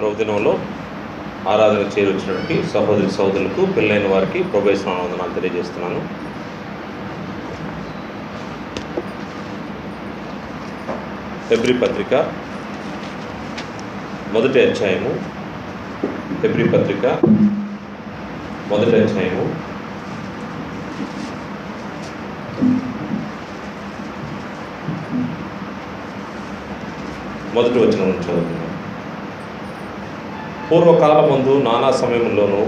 ప్రభుదినంలో ఆరాధన చేరొచ్చినటువంటి సహోదరి సహోదరులకు పెళ్ళైన వారికి ప్రభు వందనాలు తెలియజేస్తున్నాను. హెబ్రీ పత్రిక మొదటి అధ్యాయము మొదటి వచనం నుంచి చదువుతున్నాను. పూర్వకాలమందు నానా సమయంలోనూ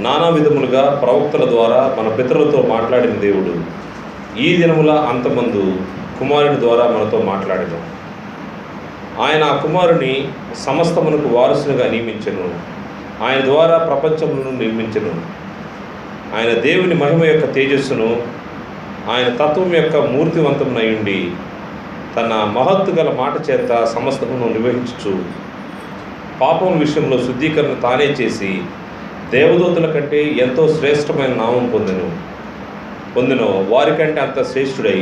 నానా విధములుగా ప్రవక్తల ద్వారా మన పితరులతో మాట్లాడిన దేవుడు ఈ దినముల అంతమందు కుమారుని ద్వారా మనతో మాట్లాడెను. ఆయన ఆ కుమారుని సమస్తమునకు వారసునిగా నియమించెను. ఆయన ద్వారా ప్రపంచములను నిర్మించెను. ఆయన దేవుని మహిమ యొక్క తేజస్సును, ఆయన తత్వం యొక్క మూర్తివంతమునై ఉండి తన మహత్తు గల మాట చేత సమస్తమును నిర్వహించుచు పాపం విషయంలో శుద్ధీకరణ తానే చేసి దేవదూతల కంటే ఎంతో శ్రేష్టమైన నామం పొందినో వారికంటే అంత శ్రేష్ఠుడై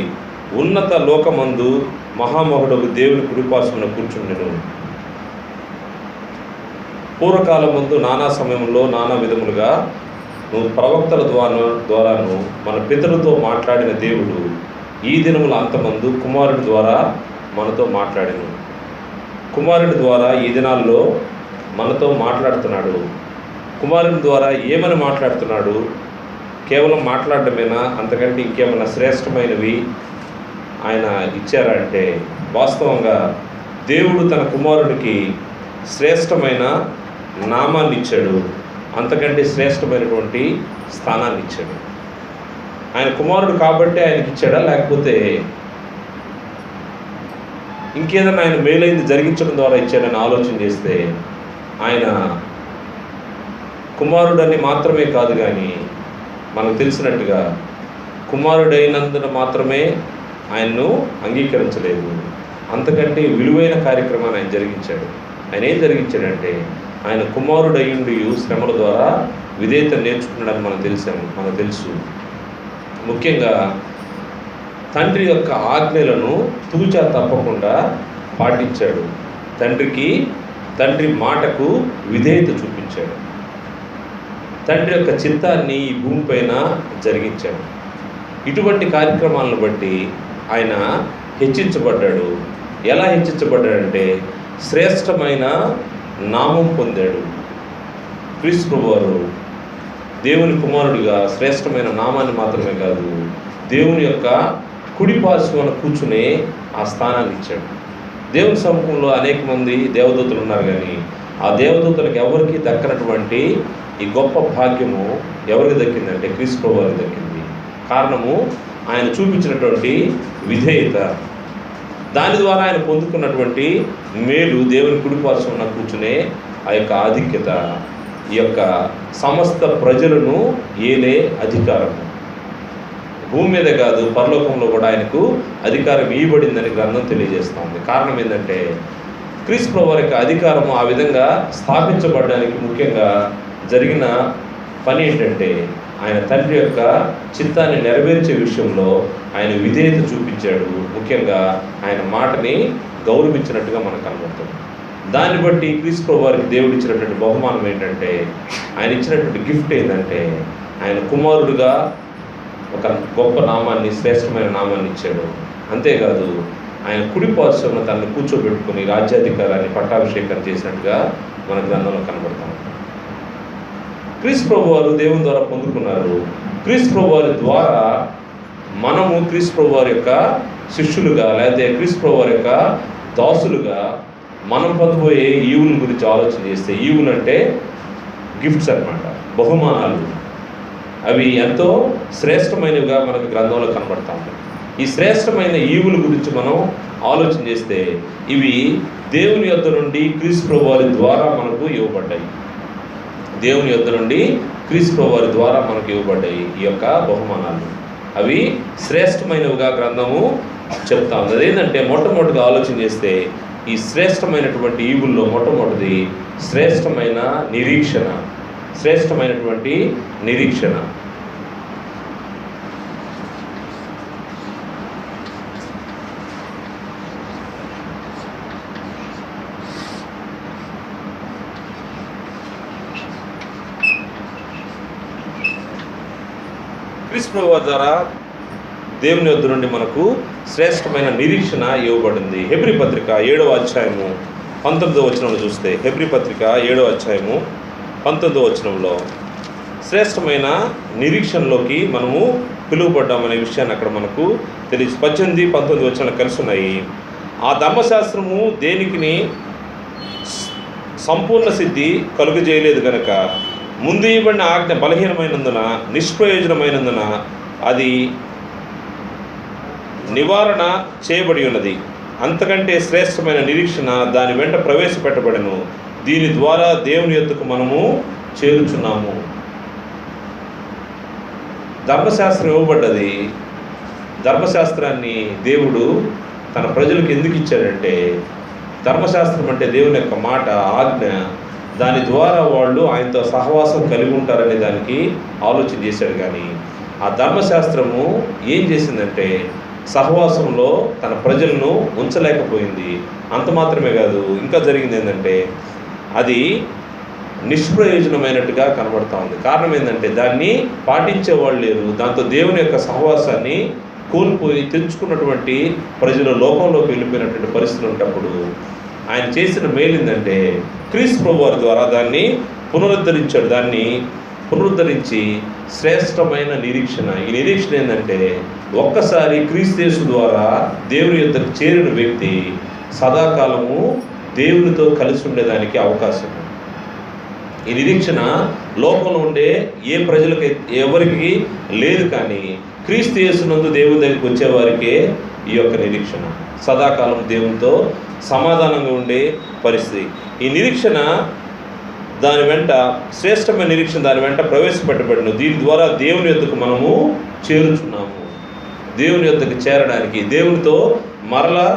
ఉన్నత లోకమందు మహామహుడకు దేవుని కుడిపార్శ్వమున కూర్చుండెను. పూర్వకాలమందు నానా సమయంలో నానా విధములుగా ప్రవక్తల ద్వారాను మన పితరులతో మాట్లాడిన దేవుడు ఈ దినముల అంతమందు కుమారుడి ద్వారా మనతో మాట్లాడెను. కుమారుడి ద్వారా ఈ దినాల్లో మనతో మాట్లాడుతున్నాడు. కుమారుని ద్వారా ఏమని మాట్లాడుతున్నాడు? కేవలం మాట్లాడటమేనా? అంతకంటే ఇంకేమైనా శ్రేష్టమైనవి ఆయన ఇచ్చారా అంటే, వాస్తవంగా దేవుడు తన కుమారుడికి శ్రేష్టమైన నామాన్ని ఇచ్చాడు. అంతకంటే శ్రేష్టమైనటువంటి స్థానాన్ని ఇచ్చాడు. ఆయన కుమారుడు కాబట్టి ఆయనకి ఇచ్చాడా, లేకపోతే ఇంకేదైనా ఆయన మేలైంది జరిగించడం ద్వారా ఇచ్చాడని ఆలోచన చేస్తే, ఆయన కుమారుడని మాత్రమే కాదు, కానీ మనకు తెలిసినట్టుగా కుమారుడైనందున మాత్రమే ఆయన్ను అంగీకరించలేదు. అంతకంటే విలువైన కార్యక్రమాన్ని ఆయన జరిగించాడు. ఆయన ఏం జరిగించాడంటే, ఆయన కుమారుడయ్యుండి శ్రమల ద్వారా విధేయత నేర్చుకున్నాడని మనకు తెలుసు. ముఖ్యంగా తండ్రి యొక్క ఆజ్ఞలను తూచా తప్పకుండా పాటించాడు. తండ్రి మాటకు విధేయత చూపించాడు. తండ్రి యొక్క చిత్తాన్ని ఈ భూమిపైన జరిగించాడు. ఇటువంటి కార్యక్రమాలను బట్టి ఆయన హెచ్చించబడ్డాడు. ఎలా హెచ్చించబడ్డాడంటే, శ్రేష్టమైన నామం పొందాడు. క్రీస్తు ప్రభువారు దేవుని కుమారుడిగా శ్రేష్టమైన నామాన్ని మాత్రమే కాదు, దేవుని యొక్క కుడి పార్శ్వన కూర్చునే ఆ స్థానాన్ని ఇచ్చాడు. దేవుని సముఖంలో అనేక మంది దేవదూతలు ఉన్నారు, కానీ ఆ దేవదూతలకు ఎవరికి దక్కనటువంటి ఈ గొప్ప భాగ్యము ఎవరికి దక్కిందంటే క్రీస్తు ప్రభువారికి దక్కింది. కారణము ఆయన చూపించినటువంటి విధేయత. దాని ద్వారా ఆయన పొందుకున్నటువంటి మేలు, దేవుని కుడి పార్శ్వన కూర్చునే ఆ యొక్క ఆధిక్యత, ఈ యొక్క సమస్త ప్రజలను ఏలే అధికారము. భూమి మీద కాదు, పరలోకంలో కూడా ఆయనకు అధికారం ఇవ్వబడిందని గ్రంథం తెలియజేస్తుంది. కారణం ఏంటంటే, క్రీస్తు ప్రభువారి యొక్క అధికారము ఆ విధంగా స్థాపించబడడానికి ముఖ్యంగా జరిగిన పని ఏంటంటే, ఆయన తండ్రి యొక్క చిత్తాన్ని నెరవేర్చే విషయంలో ఆయన విధేయత చూపించాడు. ముఖ్యంగా ఆయన మాటని గౌరవించినట్టుగా మనకు కనబడుతుంది. దాన్ని బట్టి క్రీస్తు ప్రభువారికి దేవుడు ఇచ్చినటువంటి బహుమానం ఏంటంటే, ఆయన ఇచ్చినటువంటి గిఫ్ట్ ఏంటంటే, ఆయన కుమారుడుగా ఒక గొప్ప నామాన్ని, శ్రేష్టమైన నామాన్ని ఇచ్చాడు. అంతేకాదు, ఆయన కుడి పార్శ్వన తనను కూర్చోబెట్టుకుని రాజ్యాధికారాన్ని పట్టాభిషేకం చేసినట్టుగా మన గ్రంథంలో కనబడతాం. క్రీస్తు ప్రభువారు దేవుని ద్వారా పొందుకున్నారు. క్రీస్తు ప్రభువారి ద్వారా మనము క్రీస్తు ప్రభువారి యొక్క శిష్యులుగా, లేకపోతే క్రీస్తు ప్రభువారి యొక్క దాసులుగా మనం పొందబోయే ఈవుల గురించి ఆలోచన చేస్తే, ఈవులు అంటే గిఫ్ట్స్ అన్నమాట, బహుమానాలు. అవి ఎంతో శ్రేష్టమైనవిగా మనకు గ్రంథంలో కనబడతా ఉంటాయి. ఈ శ్రేష్టమైన ఈవుల గురించి మనం ఆలోచన చేస్తే, ఇవి దేవుని యొద్ద నుండి క్రీస్తు ప్రభువారి ద్వారా మనకు ఇవ్వబడ్డాయి. దేవుని యొద్ద నుండి క్రీస్తు ప్రభువారి ద్వారా మనకు ఇవ్వబడ్డాయి ఈ యొక్క బహుమానాలు. అవి శ్రేష్టమైనవిగా గ్రంథము చెప్తా ఉంది. అదేంటంటే, మొట్టమొదటిగా ఆలోచన చేస్తే, ఈ శ్రేష్టమైనటువంటి ఈవుల్లో మొట్టమొదటిది శ్రేష్టమైనటువంటి నిరీక్షణ. క్రీస్తు ప్రభువు ద్వారా దేవుని యొద్ద నుండి మనకు శ్రేష్టమైన నిరీక్షణ ఇవ్వబడింది. హెబ్రీ పత్రిక 7వ అధ్యాయము 19వ వచనంలో చూస్తే, హెబ్రీ పత్రిక 7వ అధ్యాయము 19వ వచనంలో శ్రేష్టమైన నిరీక్షణలోకి మనము పిలువబడ్డామనే విషయాన్ని అక్కడ మనకు తెలియదు. 18, 19 వచనాలు కలిసి ఉన్నాయి. ఆ ధర్మశాస్త్రము దేనికిని సంపూర్ణ సిద్ధి కలుగజేయలేదు కనుక ముందు ఇవ్వబడిన ఆజ్ఞ బలహీనమైనందున, నిష్ప్రయోజనమైనందున అది నివారణ చేయబడి ఉన్నది. అంతకంటే శ్రేష్టమైన నిరీక్షణ దాని వెంట ప్రవేశపెట్టబడను. దీని ద్వారా దేవుని యొద్దకు మనము చేరుచున్నాము. ధర్మశాస్త్రం ఇవ్వబడ్డది. ధర్మశాస్త్రాన్ని దేవుడు తన ప్రజలకు ఎందుకు ఇచ్చాడంటే, ధర్మశాస్త్రం అంటే దేవుని యొక్క మాట, ఆజ్ఞ. దాని ద్వారా వాళ్ళు ఆయనతో సహవాసం కలిగి ఉంటారనే దానికి ఆలోచన చేశాడు. కానీ ఆ ధర్మశాస్త్రము ఏం చేసిందంటే సహవాసంలో తన ప్రజలను ఉంచలేకపోయింది. అంత మాత్రమే కాదు, ఇంకా జరిగింది ఏంటంటే అది నిష్ప్రయోజనమైనట్టుగా కనబడతా ఉంది. కారణం ఏంటంటే దాన్ని పాటించే వాళ్ళు లేరు. దాంతో దేవుని యొక్క సహవాసాన్ని కోల్పోయి తెంచుకున్నటువంటి ప్రజలు లోకంలోకి వెళ్ళిపోయినటువంటి పరిస్థితులు ఉన్నప్పుడు ఆయన చేసిన మేలు ఏంటంటే క్రీస్తు ప్రభువు వారి ద్వారా దాన్ని పునరుద్ధరించాడు. దాన్ని పునరుద్ధరించి శ్రేష్టమైన నిరీక్షణ. ఈ నిరీక్షణ ఏంటంటే ఒక్కసారి క్రీస్తు యేసు ద్వారా దేవుని యొద్దకు చేరిన వ్యక్తి సదాకాలము దేవునితో కలిసి ఉండేదానికి అవకాశం. ఈ నిరీక్షణ లోకంలో ఉండే ఏ ప్రజలకి ఎవరికి లేదు. కానీ క్రీస్తు యేసునందు దేవుని దగ్గరికి వచ్చేవారికే ఈ యొక్క నిరీక్షణ, సదాకాలం దేవునితో సమాధానంగా ఉండే పరిస్థితి. ఈ నిరీక్షణ దాని వెంట శ్రేష్టమైన నిరీక్షణ దాని వెంట ప్రవేశపెట్టబడిన. దీని ద్వారా దేవుని యొద్దకు మనము చేరుచున్నాము. దేవుని యొద్దకు చేరడానికి, దేవునితో మరలా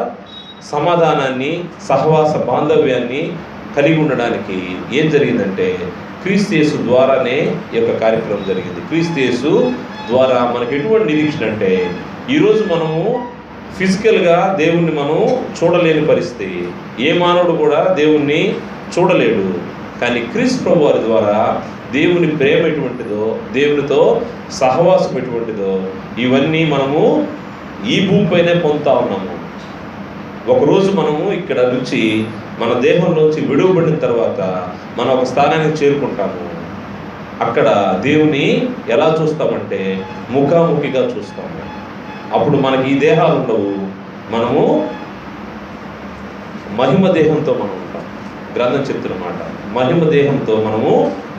సమాధానాన్ని, సహవాస బాంధవ్యాన్ని కలిగి ఉండడానికి ఏం జరిగిందంటే క్రీస్తు యేసు ద్వారానే ఈ యొక్క కార్యక్రమం జరిగింది. క్రీస్తు యేసు ద్వారా మనకు ఎటువంటి నిరీక్షణ అంటే ఈరోజు మనము ఫిజికల్గా దేవుణ్ణి మనం చూడలేని పరిస్థితి. ఏ మానవుడు కూడా దేవుణ్ణి చూడలేడు. కానీ క్రీస్తు ప్రభువు వారి ద్వారా దేవుని ప్రేమ ఎటువంటిదో, దేవునితో సహవాసం ఎటువంటిదో ఇవన్నీ మనము ఈ భూమిపైనే పొందుతూ ఉన్నాము. ఒకరోజు మనము ఇక్కడ నుంచి మన దేహంలోంచి విడువబడిన తర్వాత మనం ఒక స్థానానికి చేరుకుంటాము. అక్కడ దేవుని ఎలా చూస్తామంటే ముఖాముఖిగా చూస్తాము. అప్పుడు మనకి ఈ దేహాలు ఉండవు. మనము మహిమ దేహంతో మనం ఉంటాం. గ్రంథం చెప్తున్నమాట, మహిమ దేహంతో మనము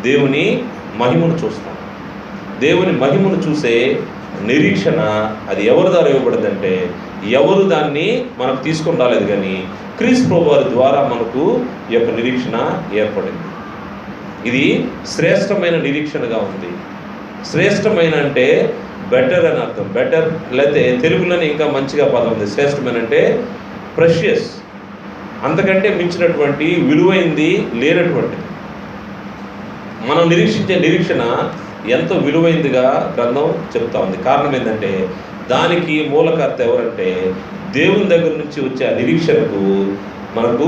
దేవుని మహిమను చూస్తాం. దేవుని మహిమను చూసే నిరీక్షణ అది ఎవరి ద్వారా ఇవ్వబడిందంటే ఎవరు దాన్ని మనకు తీసుకొని రాలేదు. కానీ క్రీస్తు ప్రభువు వారి ద్వారా మనకు ఈ యొక్క నిరీక్షణ ఏర్పడింది. ఇది శ్రేష్టమైన నిరీక్షణగా ఉంది. శ్రేష్టమైన అంటే బెటర్ అని అర్థం. బెటర్ లేకపోతే తెలుగులోనే ఇంకా మంచిగా పదం ఉంది. శ్రేష్టమైన అంటే ప్రెషియస్, అంతకంటే మించినటువంటి విలువైంది లేనటువంటిది. మనం నిరీక్షించే నిరీక్షణ ఎంతో విలువైందిగా గ్రంథం చెప్తా ఉంది. కారణం ఏంటంటే దానికి మూలకర్త ఎవరంటే దేవుని దగ్గర నుంచి వచ్చే ఆ నిరీక్షణకు మనకు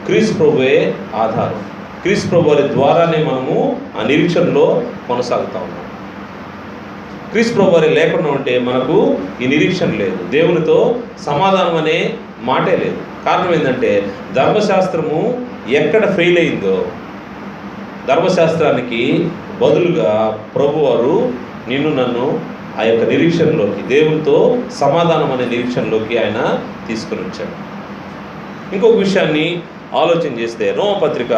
క్రీస్తు ప్రభువే ఆధారం. క్రీస్తు ప్రభు వారి ద్వారానే మనము ఆ నిరీక్షణలో కొనసాగుతూ ఉన్నాం. క్రీస్తు ప్రభు వారి లేకుండా ఉంటే మనకు ఈ నిరీక్షణ లేదు. దేవునితో సమాధానం అనే మాటే లేదు. కారణం ఏంటంటే ధర్మశాస్త్రము ఎక్కడ ఫెయిల్ అయిందో, ధర్మశాస్త్రానికి బదులుగా ప్రభువారు నిన్ను నన్ను ఆ యొక్క నిరీక్షణలోకి, దేవునితో సమాధానం అనే నిరీక్షణలోకి ఆయన తీసుకుని వచ్చాడు. ఇంకొక విషయాన్ని ఆలోచన చేస్తే రోమపత్రిక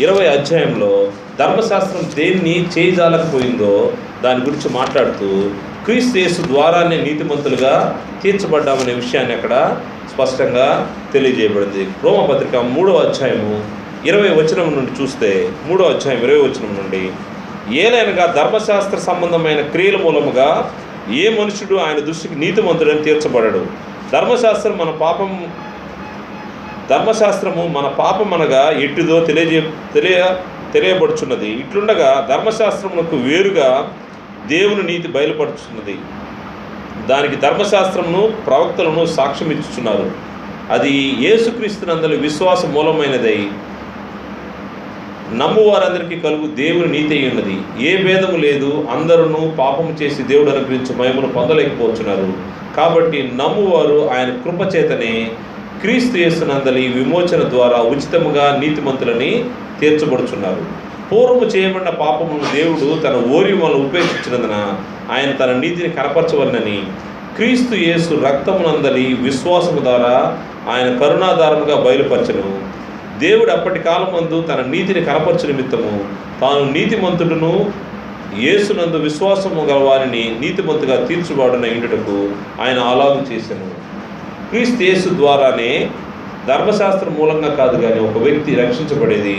20వ అధ్యాయంలో ధర్మశాస్త్రం దేన్ని చేయజాలకపోయిందో దాని గురించి మాట్లాడుతూ క్రీస్తు యేసు ద్వారానే నీతిమంతులుగా తీర్చబడ్డామనే విషయాన్ని అక్కడ స్పష్టంగా తెలియజేయబడింది. రోమపత్రిక 3వ అధ్యాయము 20వ వచనం నుండి చూస్తే, 3వ అధ్యాయం 20వ వచనం నుండి, ఏలైనగా ధర్మశాస్త్ర సంబంధమైన క్రియల మూలముగా ఏ మనుషుడు ఆయన దృష్టికి నీతిమంతుడని తీర్చబడడు. ధర్మశాస్త్రము మన పాపం అనగా ఎట్టిదో తెలియబడుచున్నది. ఇట్లుండగా ధర్మశాస్త్రమునకు వేరుగా దేవుని నీతి బయలుపడుచున్నది. దానికి ధర్మశాస్త్రమును ప్రవక్తలను సాక్ష్యం ఇచ్చుచున్నారు. అది యేసుక్రీస్తునందలి విశ్వాస మూలమైనదై నమ్ము వారందరికీ కలుగు దేవుని నీతి అయి ఉన్నది. ఏ భేదము లేదు, అందరూ పాపము చేసి దేవుడు అనుగ్రహించు మహిమను పొందలేకపోతున్నారు. కాబట్టి నమ్మువారు ఆయన కృపచేతనే క్రీస్తు యేసునందలి విమోచన ద్వారా ఉచితముగా నీతిమంతులని తీర్చబడుచున్నారు. పూర్వము చేయబడిన పాపమును దేవుడు తన ఓరి వలన ఉపేక్షించినందున ఆయన తన నీతిని కనపరచవలనని క్రీస్తు యేసు రక్తమునందలి విశ్వాసము ద్వారా ఆయన కరుణాధారముగా బయలుపరచను. దేవుడు అప్పటి కాలమందు తన నీతిని కనపరచు నిమిత్తము తాను నీతిమంతుడును యేసునందు విశ్వాసము గల వారిని నీతిమంతుగా తీర్చుబాటున ఇండుటకు ఆయన అలాగు చేసెను. క్రీస్తు యేసు ద్వారానే ధర్మశాస్త్రం మూలంగా కాదు కానీ ఒక వ్యక్తి రక్షించబడేది,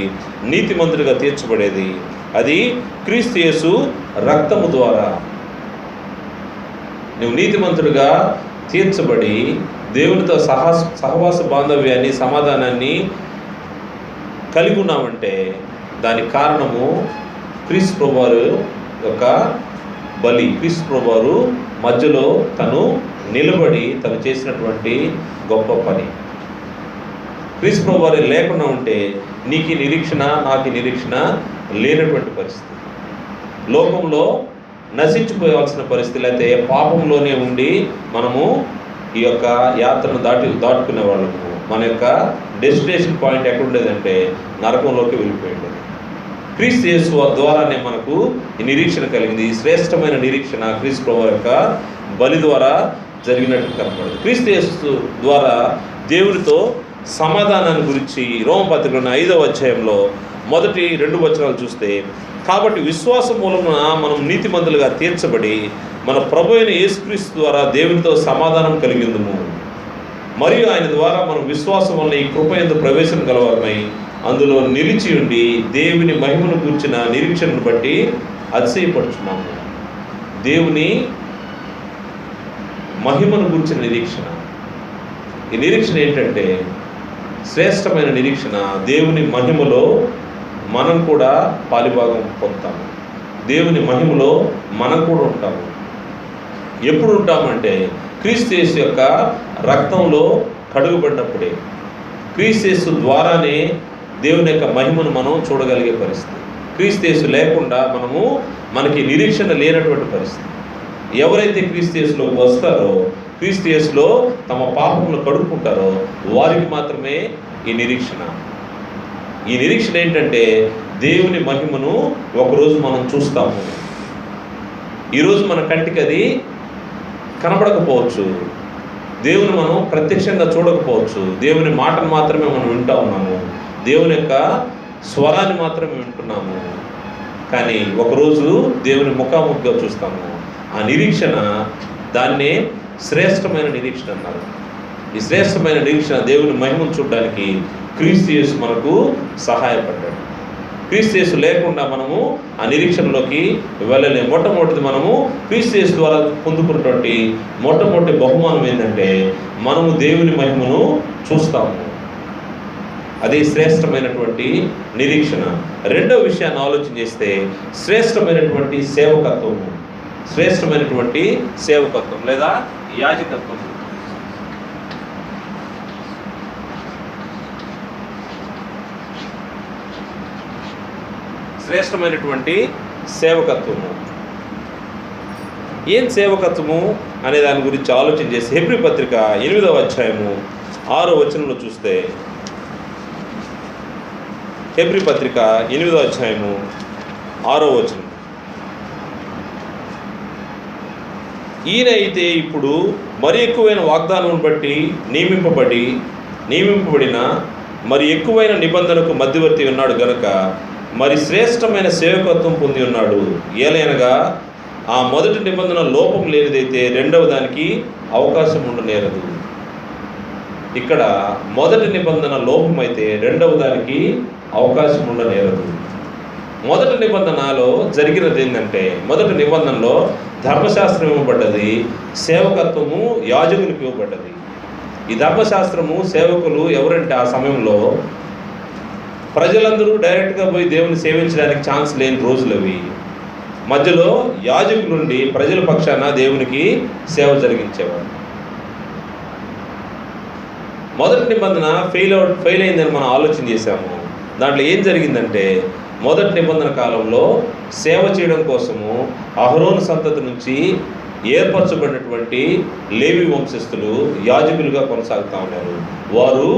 నీతిమంతుడిగా తీర్చబడేది. అది క్రీస్తు యేసు రక్తము ద్వారా. నువ్వు నీతిమంతుడిగా తీర్చబడి దేవునితో సహవాస బాంధవ్యాన్ని, సమాధానాన్ని కలిగి ఉన్నామంటే దానికి కారణము క్రీస్తు ప్రభువారు యొక్క బలి. క్రీస్తు ప్రభువారు మధ్యలో తను నిలబడి తను చేసినటువంటి గొప్ప పని. క్రీస్తు ప్రభువారు లేకుండా ఉంటే నీకు నిరీక్షణ, నాకు నిరీక్షణ లేనటువంటి పరిస్థితి. లోకంలో నశించిపోవాల్సిన పరిస్థితి, లేకపోతే పాపంలోనే ఉండి మనము ఈ యొక్క యాత్రను దాటుకునే వాళ్ళము. మన యొక్క డెస్టినేషన్ పాయింట్ ఎక్కడ ఉండేదంటే నరకంలోకి వెళ్ళిపోయింది. క్రీస్తు యేసు ద్వారానే మనకు ఈ నిరీక్షణ కలిగింది. ఈ శ్రేష్టమైన నిరీక్షణ క్రీస్తు ప్రభువు యొక్క బలి ద్వారా జరిగినట్టు కనపడదు. క్రీస్తు యేసు ద్వారా దేవునితో సమాధానాన్ని గురించి రోమపత్రికలోని 5వ అధ్యాయంలో మొదటి 2 వచనాలు చూస్తే, కాబట్టి విశ్వాసం మూలమున మనం నీతిమంతులుగా తీర్చబడి మన ప్రభు అయిన యేసుక్రీస్తు ద్వారా దేవునితో సమాధానం కలిగిందుము. మరియు ఆయన ద్వారా మనం విశ్వాసం వలన ఈ కృప యందు ప్రవేశం గలవారమై అందులో నిలిచి ఉండి దేవుని మహిమను గూర్చిన నిరీక్షణను బట్టి అతిశయపడుచున్నాము. దేవుని మహిమను గూర్చిన నిరీక్షణ. ఈ నిరీక్షణ ఏంటంటే శ్రేష్టమైన నిరీక్షణ. దేవుని మహిమలో మనం కూడా పాలిభాగం పొందుతాము. దేవుని మహిమలో మనం కూడా ఉంటాము. ఎప్పుడు ఉంటామంటే క్రీస్తు యేసు యొక్క రక్తంలో కడుగుబడినప్పుడే. క్రీస్తు యేసు ద్వారానే దేవుని యొక్క మహిమను మనం చూడగలిగే పరిస్థితి. క్రీస్తు యేసు లేకుండా మనకి నిరీక్షణ లేనటువంటి పరిస్థితి. ఎవరైతే క్రీస్తు యేసులోకి వస్తారో, క్రీస్తు యేసులో తమ పాపములు కడుక్కుంటారో వారికి మాత్రమే ఈ నిరీక్షణ. ఈ నిరీక్షణ ఏంటంటే దేవుని మహిమను ఒకరోజు మనం చూస్తాము. ఈరోజు మన కంటికి అది కనపడకపోవచ్చు, దేవుని మనం ప్రత్యక్షంగా చూడకపోవచ్చు, దేవుని మాటను మాత్రమే మనం వింటూ ఉన్నాము, దేవుని యొక్క స్వరాన్ని మాత్రమే వింటున్నాము. కానీ ఒకరోజు దేవుని ముఖాముఖిగా చూస్తాము. ఆ నిరీక్షణ, దాన్నే శ్రేష్టమైన నిరీక్షణ అన్నారు. ఈ శ్రేష్టమైన నిరీక్షణ దేవుని మహిమను చూడడానికి క్రీస్తు యేసు మనకు సహాయపడ్డాడు. క్రీస్తు యేసు లేకుండా మనము ఆ నిరీక్షణలోకి వెళ్ళలేము. మొట్టమొదటిది మనము క్రీస్తు యేసు ద్వారా పొందుకున్నటువంటి మొట్టమొదటి బహుమానం ఏంటంటే మనము దేవుని మహిమను చూస్తాము. అది శ్రేష్టమైనటువంటి నిరీక్షణ. రెండవ విషయాన్ని ఆలోచన చేస్తే శ్రేష్టమైనటువంటి సేవకత్వము. శ్రేష్టమైనటువంటి సేవకత్వం లేదా యాజకత్వం. శ్రేష్టమైనటువంటి సేవకత్వము. ఏం సేవకత్వము అనే దాని గురించి ఆలోచన చేసి హెబ్రీ పత్రిక 8వ అధ్యాయము 6వ వచనంలో చూస్తే, హెబ్రీ పత్రిక 8వ అధ్యాయము 6వ వచనం, ఈయన అయితే ఇప్పుడు మరి ఎక్కువైన వాగ్దానం బట్టి నియమింపబడిన మరి ఎక్కువైన నిబంధనకు మధ్యవర్తి ఉన్నాడు గనుక మరి శ్రేష్టమైన సేవకత్వం పొంది ఉన్నాడు. ఏలైనగా ఆ మొదటి నిబంధన లోపం లేనిదైతే రెండవ దానికి అవకాశం ఉండనేరదు. ఇక్కడ మొదటి నిబంధన లోపం అయితే రెండవ దానికి అవకాశం ఉండనేరదు. మొదటి నిబంధనలో జరిగినది ఏంటంటే, మొదటి నిబంధనలో ధర్మశాస్త్రం ఇవ్వబడ్డది, సేవకత్వము యాజకులకు ఇవ్వబడ్డది. ఈ ధర్మశాస్త్రము సేవకులు ఎవరంటే ఆ సమయంలో ప్రజలందరూ డైరెక్ట్గా పోయి దేవుని సేవించడానికి ఛాన్స్ లేని రోజులు అవి. మధ్యలో యాజకులుండి ప్రజల పక్షాన దేవునికి సేవ జరిగించేవాడు. మొదటి నిబంధన ఫెయిల్ అయిందని మనం ఆలోచన చేశాము. దాంట్లో ఏం జరిగిందంటే మొదటి నిబంధన కాలంలో సేవ చేయడం కోసము అహరోను సంతతి నుంచి ఏర్పరచబడినటువంటి లేవి వంశస్థులు యాజకులుగా కొనసాగుతూ ఉన్నారు. వారు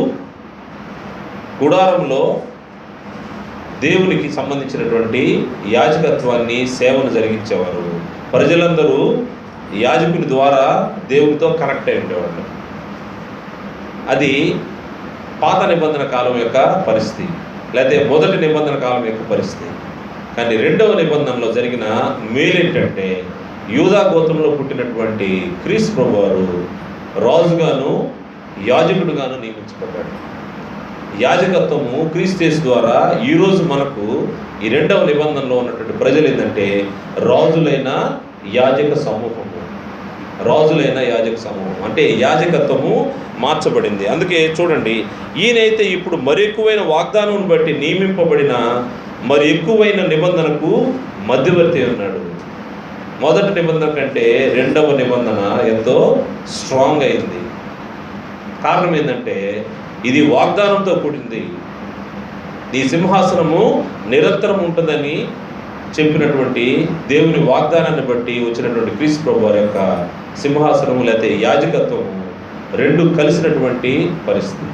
గుడారంలో దేవునికి సంబంధించినటువంటి యాజకత్వాన్ని సేవను జరిగించేవారు. ప్రజలందరూ యాజకుని ద్వారా దేవునితో కనెక్ట్ అయి ఉండేవాళ్ళు. అది పాత నిబంధన కాలం యొక్క పరిస్థితి, లేకపోతే మొదటి నిబంధన కాలం యొక్క పరిస్థితి. కానీ రెండవ నిబంధనలో జరిగిన మేలేంటంటే యూదా గోత్రంలో పుట్టినటువంటి క్రీస్తు ప్రభువారు రాజుగాను యాజకుడుగాను నియమించబడ్డాడు. యాజకత్వము క్రీస్తు ద్వారా ఈరోజు మనకు ఈ రెండవ నిబంధనలో ఉన్నటువంటి ప్రజలు ఏంటంటే రాజులైన యాజక సమూహము. రాజులైన యాజక సమూహం అంటే యాజకత్వము మార్చబడింది. అందుకే చూడండి, ఈయనైతే ఇప్పుడు మరి ఎక్కువైన వాగ్దానం బట్టి నియమింపబడిన మరి ఎక్కువైన నిబంధనకు మధ్యవర్తి ఉన్నాడు. మొదటి నిబంధన కంటే రెండవ నిబంధన ఎంతో స్ట్రాంగ్ అయింది. కారణం ఏంటంటే ఇది వాగ్దానంతో కూడింది. ఈ సింహాసనము నిరంతరం ఉంటుందని చెప్పినటువంటి దేవుని వాగ్దానాన్ని బట్టి వచ్చినటువంటి క్రీస్తు ప్రభు వారి యొక్క సింహాసనము లేకపోతే యాజకత్వము రెండు కలిసినటువంటి పరిస్థితి.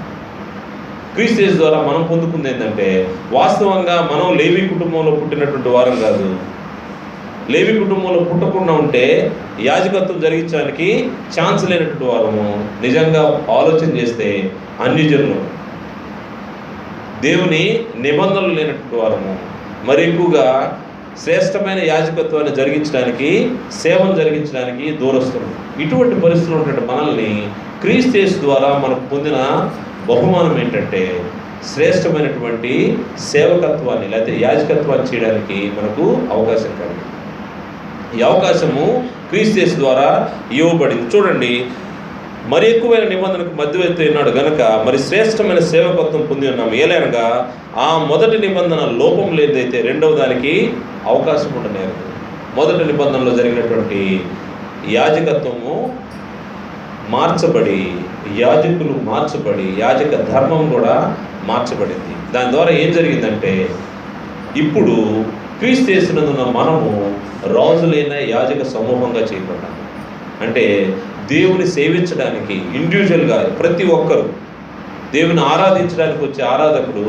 క్రీస్తు యేసు ద్వారా మనం పొందుకుంది ఏంటంటే వాస్తవంగా మనం లేవి కుటుంబంలో పుట్టినటువంటి వారం కాదు. లేవి కుటుంబంలో పుట్టకుండా ఉంటే యాజకత్వం జరిగించడానికి ఛాన్స్ లేనటువంటి వారము. నిజంగా ఆలోచన చేస్తే అన్యజనులు, దేవుని నిబంధనలు లేనటువంటి వారము, మరి ఎక్కువగా శ్రేష్టమైన యాజకత్వాన్ని జరిగించడానికి, సేవను జరిగించడానికి దూరస్తున్నాం. ఇటువంటి పరిస్థితులు ఉన్నటువంటి మనల్ని క్రీస్తు యేసు ద్వారా మనకు పొందిన బహుమానం ఏంటంటే శ్రేష్టమైనటువంటి సేవకత్వాన్ని లేకపోతే యాజకత్వాన్ని చేయడానికి మనకు అవకాశం కలిగింది. ఈ అవకాశము క్రీస్తు యేసు ద్వారా ఇవ్వబడింది. చూడండి, మరి ఎక్కువైన నిబంధనకు మధ్యవర్తి ఉన్నాడు గనుక మరి శ్రేష్టమైన సేవకత్వం పొంది ఉన్నాము. ఏలైనగా ఆ మొదటి నిబంధన లోపం లేదైతే రెండవ దానికి అవకాశం ఉండలేదు. మొదటి నిబంధనలో జరిగినటువంటి యాజకత్వము మార్చబడి, యాజకులు మార్చబడి, యాజక ధర్మం కూడా మార్చబడింది. దాని ద్వారా ఏం జరిగిందంటే ఇప్పుడు క్రీస్తు యేసునందున్న మనము రాజులైన యాజక సమూహంగా చేయబడ్డాము. అంటే దేవుని సేవించడానికి ఇండివిజువల్గా ప్రతి ఒక్కరు దేవుని ఆరాధించడానికి వచ్చే ఆరాధకుడు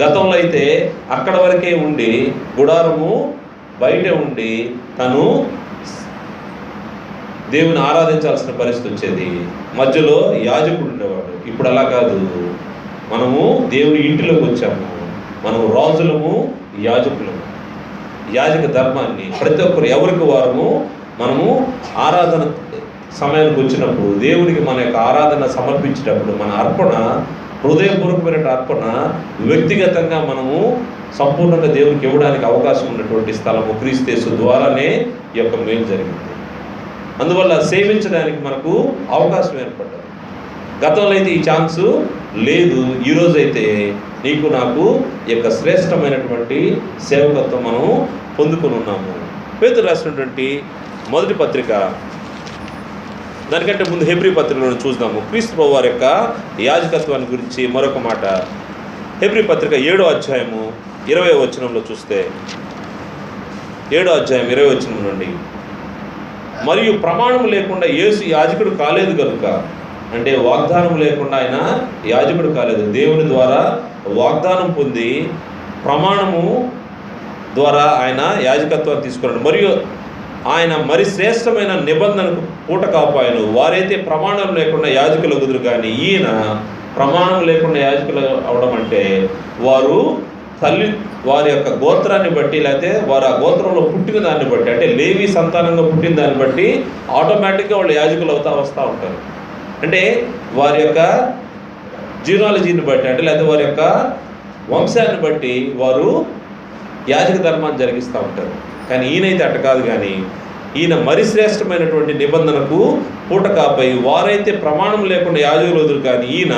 గతంలో అయితే అక్కడ వరకే ఉండి గుడారము బయట ఉండి తను దేవుని ఆరాధించాల్సిన పరిస్థితి వచ్చేది. మధ్యలో యాజకుడు ఉండేవాడు. ఇప్పుడు అలా కాదు. మనము దేవుని ఇంటిలోకి వచ్చాము. మనము రాజులము, యాజకులము. యాజక ధర్మాన్ని ప్రతి ఒక్కరు ఎవరికి వారము మనము ఆరాధన సమయానికి వచ్చినప్పుడు దేవునికి మన యొక్క ఆరాధన సమర్పించేటప్పుడు మన అర్పణ హృదయపూర్వకమైన అర్పణ వ్యక్తిగతంగా మనము సంపూర్ణంగా దేవునికి ఇవ్వడానికి అవకాశం ఉన్నటువంటి స్థలము క్రీస్తు యేసు ద్వారానే ఈ యొక్క మేలు జరిగింది. అందువల్ల సేవించడానికి మనకు అవకాశం ఏర్పడ్డది. గతంలో అయితే ఈ ఛాన్సు లేదు. ఈరోజైతే నీకు నాకు ఈ యొక్క శ్రేష్టమైనటువంటి సేవకత్వం మనం పొందుకొని ఉన్నాము. పేతురు రాసినటువంటి మొదటి పత్రిక, దానికంటే ముందు హెబ్రీ పత్రికలను చూద్దాము. క్రీస్తు ప్రభువు వారి యొక్క యాజకత్వాన్ని గురించి మరొక మాట. హెబ్రీ పత్రిక 7వ అధ్యాయము 20వ వచనంలో చూస్తే, 7వ అధ్యాయం 20వ వచనం నుండి, మరియు ప్రమాణం లేకుండా యేసు యాజకుడు కాలేదు కనుక, అంటే వాగ్దానం లేకుండా ఆయన యాజకుడు కాలేదు. దేవుని ద్వారా వాగ్దానం పొంది ప్రమాణము ద్వారా ఆయన యాజకత్వాన్ని తీసుకున్నాడు. మరియు ఆయన మరి శ్రేష్టమైన నిబంధనకు పూట కాపాయను. వారైతే ప్రమాణం లేకుండా యాజకులు కుదురు, కానీ ఈయన ప్రమాణం లేకుండా యాజకులు అవడం అంటే వారు వారి యొక్క గోత్రాన్ని బట్టి, లేకపోతే వారు ఆ గోత్రంలో పుట్టిన దాన్ని బట్టి, అంటే లేవి సంతానంగా పుట్టిన దాన్ని బట్టి ఆటోమేటిక్గా వాళ్ళు యాజకులు వస్తూ ఉంటారు. అంటే వారి యొక్క జీనాలజీని బట్టి, అంటే లేదా వారి యొక్క వంశాన్ని బట్టి వారు యాజక ధర్మాన్ని జరిగిస్తూ ఉంటారు. కానీ ఈయనైతే అట్ట కాదు. కానీ ఈయన మరి శ్రేష్టమైనటువంటి నిబంధనకు పూట కాపై వారైతే ప్రమాణం లేకుండా యాజకులు వదులు, కానీ ఈయన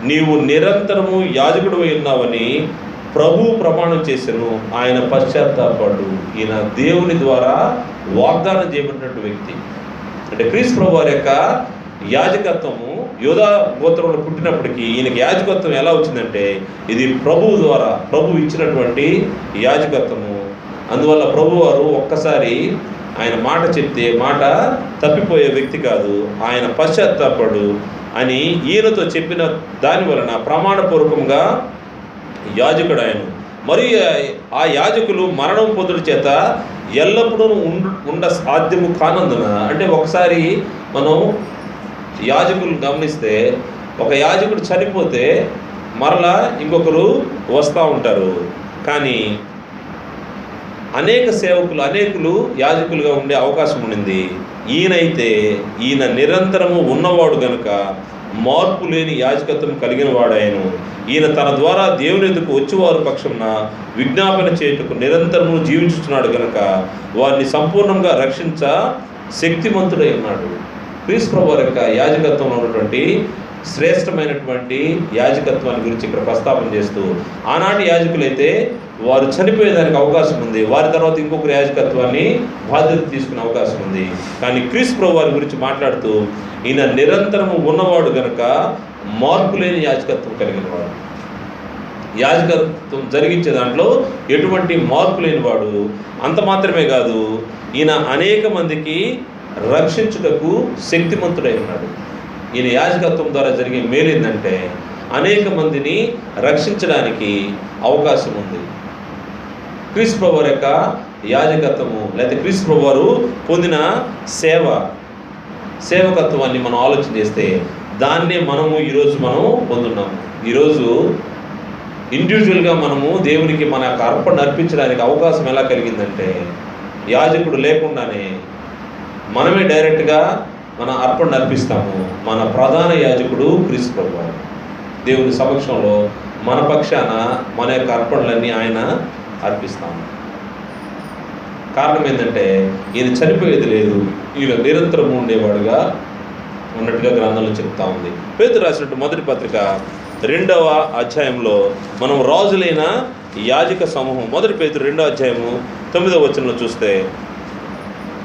నీవు నిరంతరము యాజకుడు ఉన్నావని ప్రభు ప్రమాణం చేసెను. ఆయన పశ్చాత్తాపడు. ఈయన దేవుని ద్వారా వాగ్దానం చేయబడినటువంటి వ్యక్తి. అంటే క్రీస్తు ప్రభు వారి యొక్క యాజకత్వము యోధా గోత్రంలో పుట్టినప్పటికీ ఈయనకి యాజకత్వం ఎలా వచ్చిందంటే ఇది ప్రభువు ద్వారా, ప్రభు ఇచ్చినటువంటి యాజకత్వము. అందువల్ల ప్రభు వారు ఒక్కసారి ఆయన మాట చెప్తే మాట తప్పిపోయే వ్యక్తి కాదు, ఆయన పశ్చాత్తాపడు అని ఈయనతో చెప్పిన దాని వలన ప్రమాణపూర్వకంగా యాజకుడు ఆయన. మరియు ఆ యాజకులు మరణం పొందుట చేత ఎల్లప్పుడూ ఉండ సాధ్యము కానందున, అంటే ఒకసారి మనం యాజకులు గమనిస్తే ఒక యాజకుడు చనిపోతే మరలా ఇంకొకరు వస్తూ ఉంటారు. కానీ అనేకులు యాజకులుగా ఉండే అవకాశం ఉండింది. ఈయన నిరంతరము ఉన్నవాడు గనుక మార్పు లేని యాజకత్వం కలిగిన వాడాయను. ఈయన తన ద్వారా దేవుని ఎదుకు వచ్చేవారు పక్షంన విజ్ఞాపన చేయుటకు నిరంతరము జీవించుతున్నాడు గనుక వారిని సంపూర్ణంగా రక్షించ శక్తిమంతుడై ఉన్నాడు. క్రీస్తు ప్రభువు యొక్క యాజకత్వంలో ఉన్నటువంటి శ్రేష్టమైనటువంటి యాజకత్వాన్ని గురించి ఇక్కడ ప్రస్తావన చేస్తూ, ఆనాటి యాజకులైతే వారు చనిపోయేదానికి అవకాశం ఉంది, వారి తర్వాత ఇంకొకరి యాజకత్వాన్ని బాధ్యత తీసుకునే అవకాశం ఉంది. కానీ క్రీస్తు ప్రభువు వారి గురించి మాట్లాడుతూ ఈయన నిరంతరము ఉన్నవాడు గనక మార్పు లేని యాజకత్వం కలిగిన వాడు, యాజకత్వం జరిగించే దాంట్లో ఎటువంటి మార్పు లేనివాడు. అంత మాత్రమే కాదు, ఈయన అనేక మందికి రక్షించుటకు శక్తిమంతుడై ఉన్నాడు. ఈయన యాజకత్వం ద్వారా జరిగే మేలు ఏంటంటే అనేక మందిని రక్షించడానికి అవకాశం ఉంది. క్రీస్తు ప్రభువు యొక్క యాజకత్వము లేదా క్రీస్తు ప్రభువు వారు పొందిన సేవకత్వాన్ని మనం ఆలోచన చేస్తే దాన్నే ఈరోజు మనం పొందున్నాము. ఈరోజు ఇండివిజువల్గా మనము దేవునికి మన యొక్క అర్పణ అర్పించడానికి అవకాశం ఎలా కలిగిందంటే, యాజకుడు లేకుండానే మనమే డైరెక్ట్గా మన అర్పణ అర్పిస్తాము. మన ప్రధాన యాజకుడు క్రీస్తు ప్రభువు. దేవుని సమక్షంలో మన పక్షాన మన యొక్క అర్పణలన్నీ ఆయన అర్పిస్తాము. కారణం ఏంటంటే ఈయన చనిపోయేది లేదు, ఈయన నిరంతరం ఉండేవాడుగా ఉన్నట్టుగా గ్రంథంలో చెప్తా ఉంది. పేతురు రాసినట్టు మొదటి పత్రిక 2వ అధ్యాయంలో మనం రాజులైన యాజక సమూహం, మొదటి పేతురు 2వ అధ్యాయము 9వ వచనంలో చూస్తే,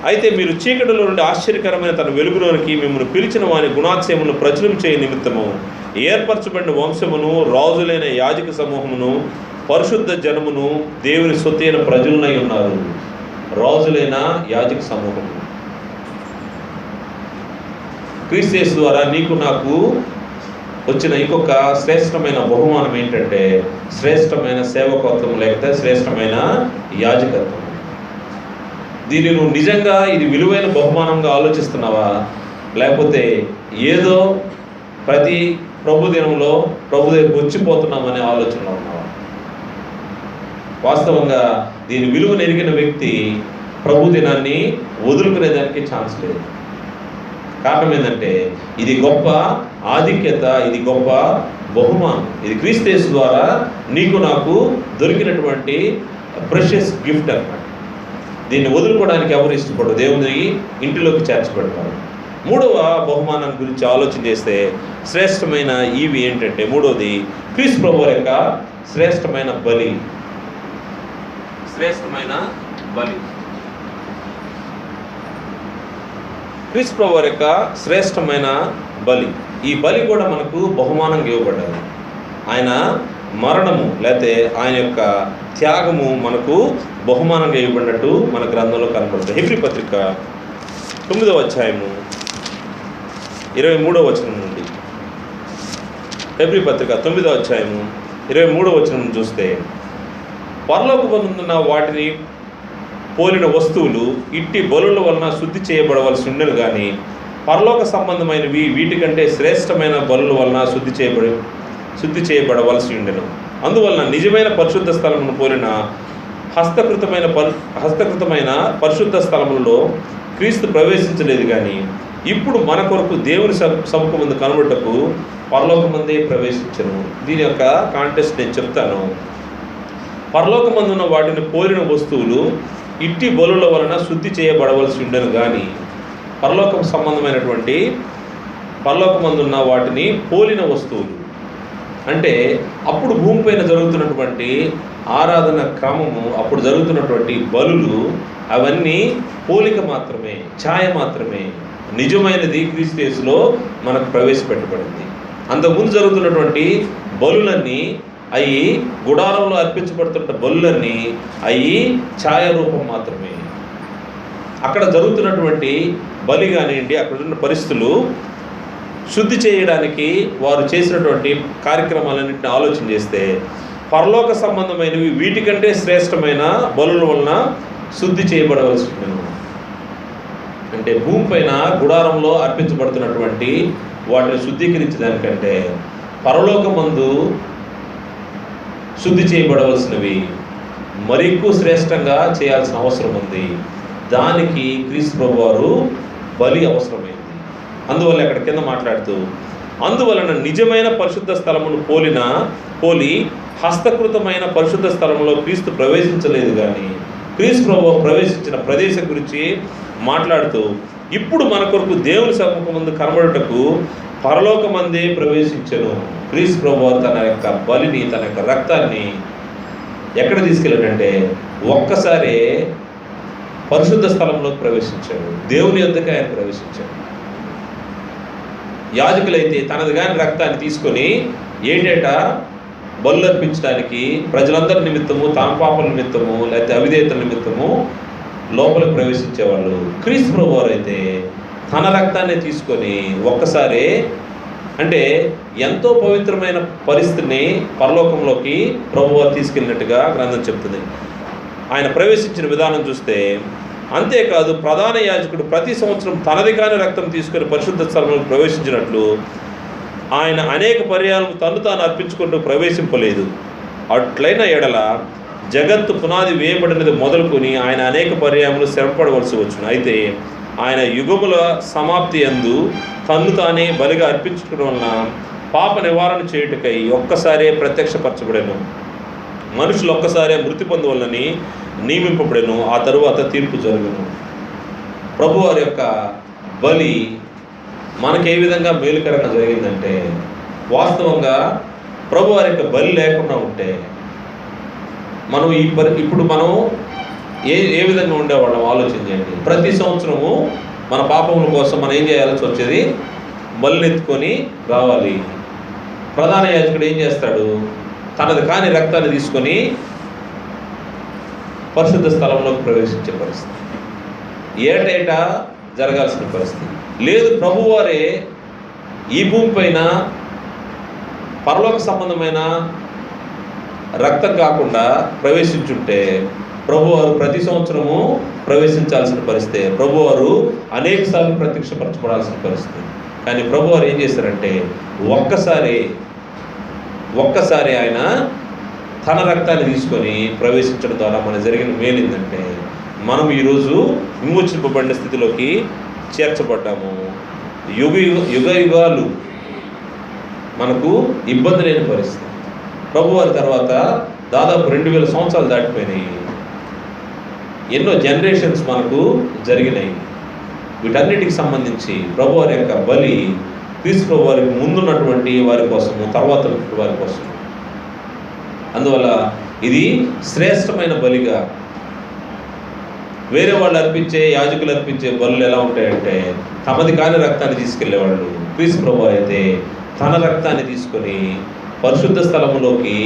అయితే మీరు చీకటిలో నుండి ఆశ్చర్యకరమైన తన వెలుగులోనికి మిమ్మల్ని పిలిచిన వాని గుణాతిశయములను ప్రచురం చేయ నిమిత్తము ఏర్పరచబడిన వంశమును, రాజులైన యాజక సమూహమును, పరిశుద్ధ జనమును, దేవుని సొత్తైన ప్రజలనై ఉన్నారు. రాజులైన యాజక సమూహము. క్రీస్తు యేసు ద్వారా నీకు నాకు వచ్చిన ఇంకొక శ్రేష్టమైన బహుమానం ఏంటంటే శ్రేష్టమైన సేవకత్వం, లేకపోతే శ్రేష్టమైన యాజకత్వం. దీన్ని నువ్వు నిజంగా ఇది విలువైన బహుమానంగా ఆలోచిస్తున్నావా, లేకపోతే ఏదో ప్రతి ప్రభు దినంలో ప్రభు దగ్గరికి వచ్చిపోతున్నామనే ఆలోచనలో ఉన్నావా? వాస్తవంగా దీని విలువను ఎరిగిన వ్యక్తి ప్రభు దినాన్ని వదులుకునేదానికి ఛాన్స్ లేదు. కారణం ఏంటంటే ఇది గొప్ప ఆధిక్యత, ఇది గొప్ప బహుమానం. ఇది క్రీస్తు యేసు ద్వారా నీకు నాకు దొరికినటువంటి ప్రెషియస్ గిఫ్ట్ అన్నమాట. దీన్ని వదులుకోవడానికి ఎవరు ఇష్టపడరు, దేవుని ఇంటిలోకి చేర్చబడతారు. 3వ బహుమానం గురించి ఆలోచన చేస్తే శ్రేష్టమైన ఈవి ఏంటంటే, 3వది క్రీస్తు ప్రభువు యొక్క శ్రేష్టమైన బలి. శ్రేష్టమైన బలి, క్రీస్తు ప్రభువు యొక్క శ్రేష్టమైన బలి. ఈ బలి కూడా మనకు బహుమానంగా ఇవ్వబడ్డది. ఆయన మరణము లేకపోతే ఆయన యొక్క త్యాగము మనకు బహుమానంగా ఇవ్వబడినట్టు మన గ్రంథంలో కనపడుతుంది. హెబ్రీ పత్రిక 9వ అధ్యాయము 23వ వచనం నుండి, హెబ్రీ పత్రిక 9వ అధ్యాయము 23వ వచనం చూస్తే, పరలోకమందున్న వాటిని పోలిన వస్తువులు ఇట్టి బలుల వలన శుద్ధి చేయబడవలసి ఉండను, కానీ పరలోక సంబంధమైనవి వీటికంటే శ్రేష్టమైన బలుల వలన శుద్ధి చేయబడవలసి ఉండెను. అందువలన నిజమైన పరిశుద్ధ స్థలమును పోలిన హస్తకృతమైన పరిశుద్ధ స్థలములలో క్రీస్తు ప్రవేశించలేదు, కానీ ఇప్పుడు మన కొరకు దేవుని సముఖ ముందు కనబడటకు పరలోకమందే ప్రవేశించను. దీని యొక్క కాంటెక్స్ట్ నేను చెప్తాను. పరలోకమందున్న వాటిని పోలిన వస్తువులు ఇట్టి బలుల వలన శుద్ధి చేయబడవలసి ఉండను, కానీ పరలోకం సంబంధమైనటువంటి పరలోకమందున్న వాటిని పోలిన వస్తువులు అంటే అప్పుడు భూమిపైన జరుగుతున్నటువంటి ఆరాధన క్రమము, అప్పుడు జరుగుతున్నటువంటి బలులు అవన్నీ పోలిక మాత్రమే, ఛాయ మాత్రమే, నిజమైనది క్రీస్తు యేసులో మనకు ప్రవేశపెట్టబడింది. అంతకుముందు జరుగుతున్నటువంటి బలులన్నీ అవి గుడారంలో అర్పించబడుతున్న బలులన్నీ అవి ఛాయారూపం మాత్రమే. అక్కడ జరుగుతున్నటువంటి బలి కానివ్వండి, అక్కడ ఉన్న పరిస్థితులు శుద్ధి చేయడానికి వారు చేసినటువంటి కార్యక్రమాలన్నింటినీ ఆలోచన చేస్తే పరలోక సంబంధమైనవి వీటికంటే శ్రేష్టమైన బలుల వలన శుద్ధి చేయబడవలసి ఉంటుంది. అంటే భూమిపైన గుడారంలో అర్పించబడుతున్నటువంటి వాటిని శుద్ధీకరించడానికంటే పరలోకమందు శుద్ధి చేయబడవలసినవి మరి ఎక్కువ శ్రేష్టంగా చేయాల్సిన అవసరం ఉంది. దానికి క్రీస్తు ప్రభు వారు బలి అవసరమైంది. అందువల్ల ఇక్కడ కింద మాట్లాడుతూ, అందువలన నిజమైన పరిశుద్ధ స్థలమును పోలి హస్తకృతమైన పరిశుద్ధ స్థలంలో క్రీస్తు ప్రవేశించలేదు. కానీ క్రీస్తు ప్రభు ప్రవేశించిన ప్రదేశం గురించి మాట్లాడుతూ, ఇప్పుడు మన కొరకు దేవుని సముఖమందు కనబడుటకు పరలోకమందే ప్రవేశించను. క్రీస్తు ప్రభు తన యొక్క బలిని, తన యొక్క రక్తాన్ని ఎక్కడ తీసుకెళ్ళాడంటే ఒక్కసారే పరిశుద్ధ స్థలంలోకి ప్రవేశించాడు. దేవుని యొద్దకు ఆయన ప్రవేశించాడు. యాజకులైతే తనది కాని రక్తాన్ని తీసుకొని ఏటేటా బలు అర్పించడానికి ప్రజలందరి నిమిత్తము, తమ పాపల నిమిత్తము, లేకపోతే అవిధేయతల నిమిత్తము లోపలికి ప్రవేశించేవాళ్ళు. క్రీస్తు ప్రభు వారు అయితే తన రక్తాన్ని తీసుకొని ఒక్కసారే, అంటే ఎంతో పవిత్రమైన పరిస్థితిని పరలోకంలోకి ప్రభువారు తీసుకెళ్ళినట్టుగా గ్రంథం చెప్తుంది. ఆయన ప్రవేశించిన విధానం చూస్తే, అంతేకాదు ప్రధాన యాజకుడు ప్రతి సంవత్సరం తనది కాని రక్తం తీసుకొని పరిశుద్ధ స్థలంలోకి ప్రవేశించినట్లు ఆయన అనేక పర్యాలను తను తాను అర్పించుకుంటూ ప్రవేశింపలేదు. అట్లైన ఎడల జగత్తు పునాది వేయబడినది మొదలుకొని ఆయన అనేక పర్యాయములు శ్రమపడవలసి వచ్చును. అయితే ఆయన యుగముల సమాప్తి యందు తన్ను తానే బలిగా అర్పించుకోవడం వలన పాప నివారణ చేయుటకై ఒక్కసారే ప్రత్యక్షపరచబడెను. మనుషులు ఒక్కసారే మృతి పొందవలనని నియమింపబడెను. ఆ తరువాత తీర్పు జరుగును. ప్రభువారి యొక్క బలి మనకు ఏ విధంగా మేలుకరంగా జరిగిందంటే, వాస్తవంగా ప్రభువారి యొక్క బలి లేకుండా ఉంటే మనం ఇప్పుడు మనం ఏ విధంగా ఉండేవాళ్ళం ఆలోచన చేయండి. ప్రతి సంవత్సరము మన పాపముల కోసం మనం ఏం చేయాల్సి వచ్చేది? బలిని ఎత్తుకొని రావాలి. ప్రధాన యాజకుడు ఏం చేస్తాడు? తనది కాని రక్తాన్ని తీసుకొని పరిశుద్ధ స్థలంలోకి ప్రవేశించే పరిస్థితి, ఏటేటా జరగాల్సిన పరిస్థితి లేదు. ప్రభువారే ఈ భూమిపైన పరలోక సంబంధమైన రక్తం కాకుండా ప్రవేశించుంటే ప్రభువారు ప్రతి సంవత్సరము ప్రవేశించాల్సిన పరిస్థితి, ప్రభువారు అనేక సార్లు ప్రత్యక్షపరచబడాల్సిన పరిస్థితి. కానీ ప్రభువారు ఏం చేశారంటే ఒక్కసారి ఆయన తన రక్తాన్ని తీసుకొని ప్రవేశించడం ద్వారా మనకు జరిగిన మేలిందంటే, మనం ఈరోజు విమోచింపబడిన స్థితిలోకి చేర్చబడ్డాము. యుగ యుగాలు మనకు ఇబ్బంది లేని పరిస్థితి. ప్రభువారి తర్వాత దాదాపు 2000 సంవత్సరాలు దాటిపోయినాయి. ఎన్నో జనరేషన్స్ మనకు జరిగినాయి. వీటన్నిటికి సంబంధించి ప్రభువారి యొక్క బలి క్రీస్తు ప్రభు వారికి ముందున్నటువంటి వారి కోసము, తర్వాత వారి కోసము. అందువల్ల ఇది శ్రేష్టమైన బలిగా, వేరే వాళ్ళు అర్పించే, యాజకులు అర్పించే బలులు ఎలా ఉంటాయంటే తమది కాని రక్తాన్ని తీసుకెళ్లేవాళ్ళు. క్రీస్తు ప్రభు అయితే తన రక్తాన్ని తీసుకొని పరిశుద్ధ స్థలములోకి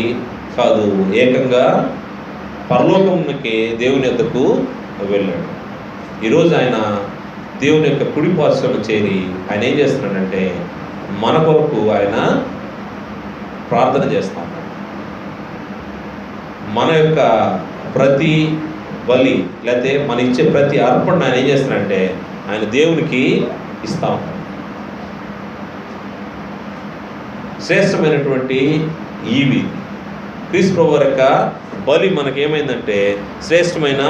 కాదు, ఏకంగా పరలోకంకి దేవుని యొద్దకు వెళ్ళాడు. ఈరోజు ఆయన దేవుని యొక్క కుడి పార్శ్వము చేరి ఆయన ఏం చేస్తున్నాడంటే మన కొరకు ఆయన ప్రార్థన చేస్తాం. మన యొక్క ప్రతి బలి లేకపోతే మన ఇచ్చే ప్రతి అర్పణ ఆయన ఏం చేస్తున్నాడంటే ఆయన దేవునికి ఇస్తాం. శ్రేష్టమైనటువంటి ఈవి క్రీస్తు ప్రభు యొక్క బలి మనకేమైందంటే శ్రేష్టమైన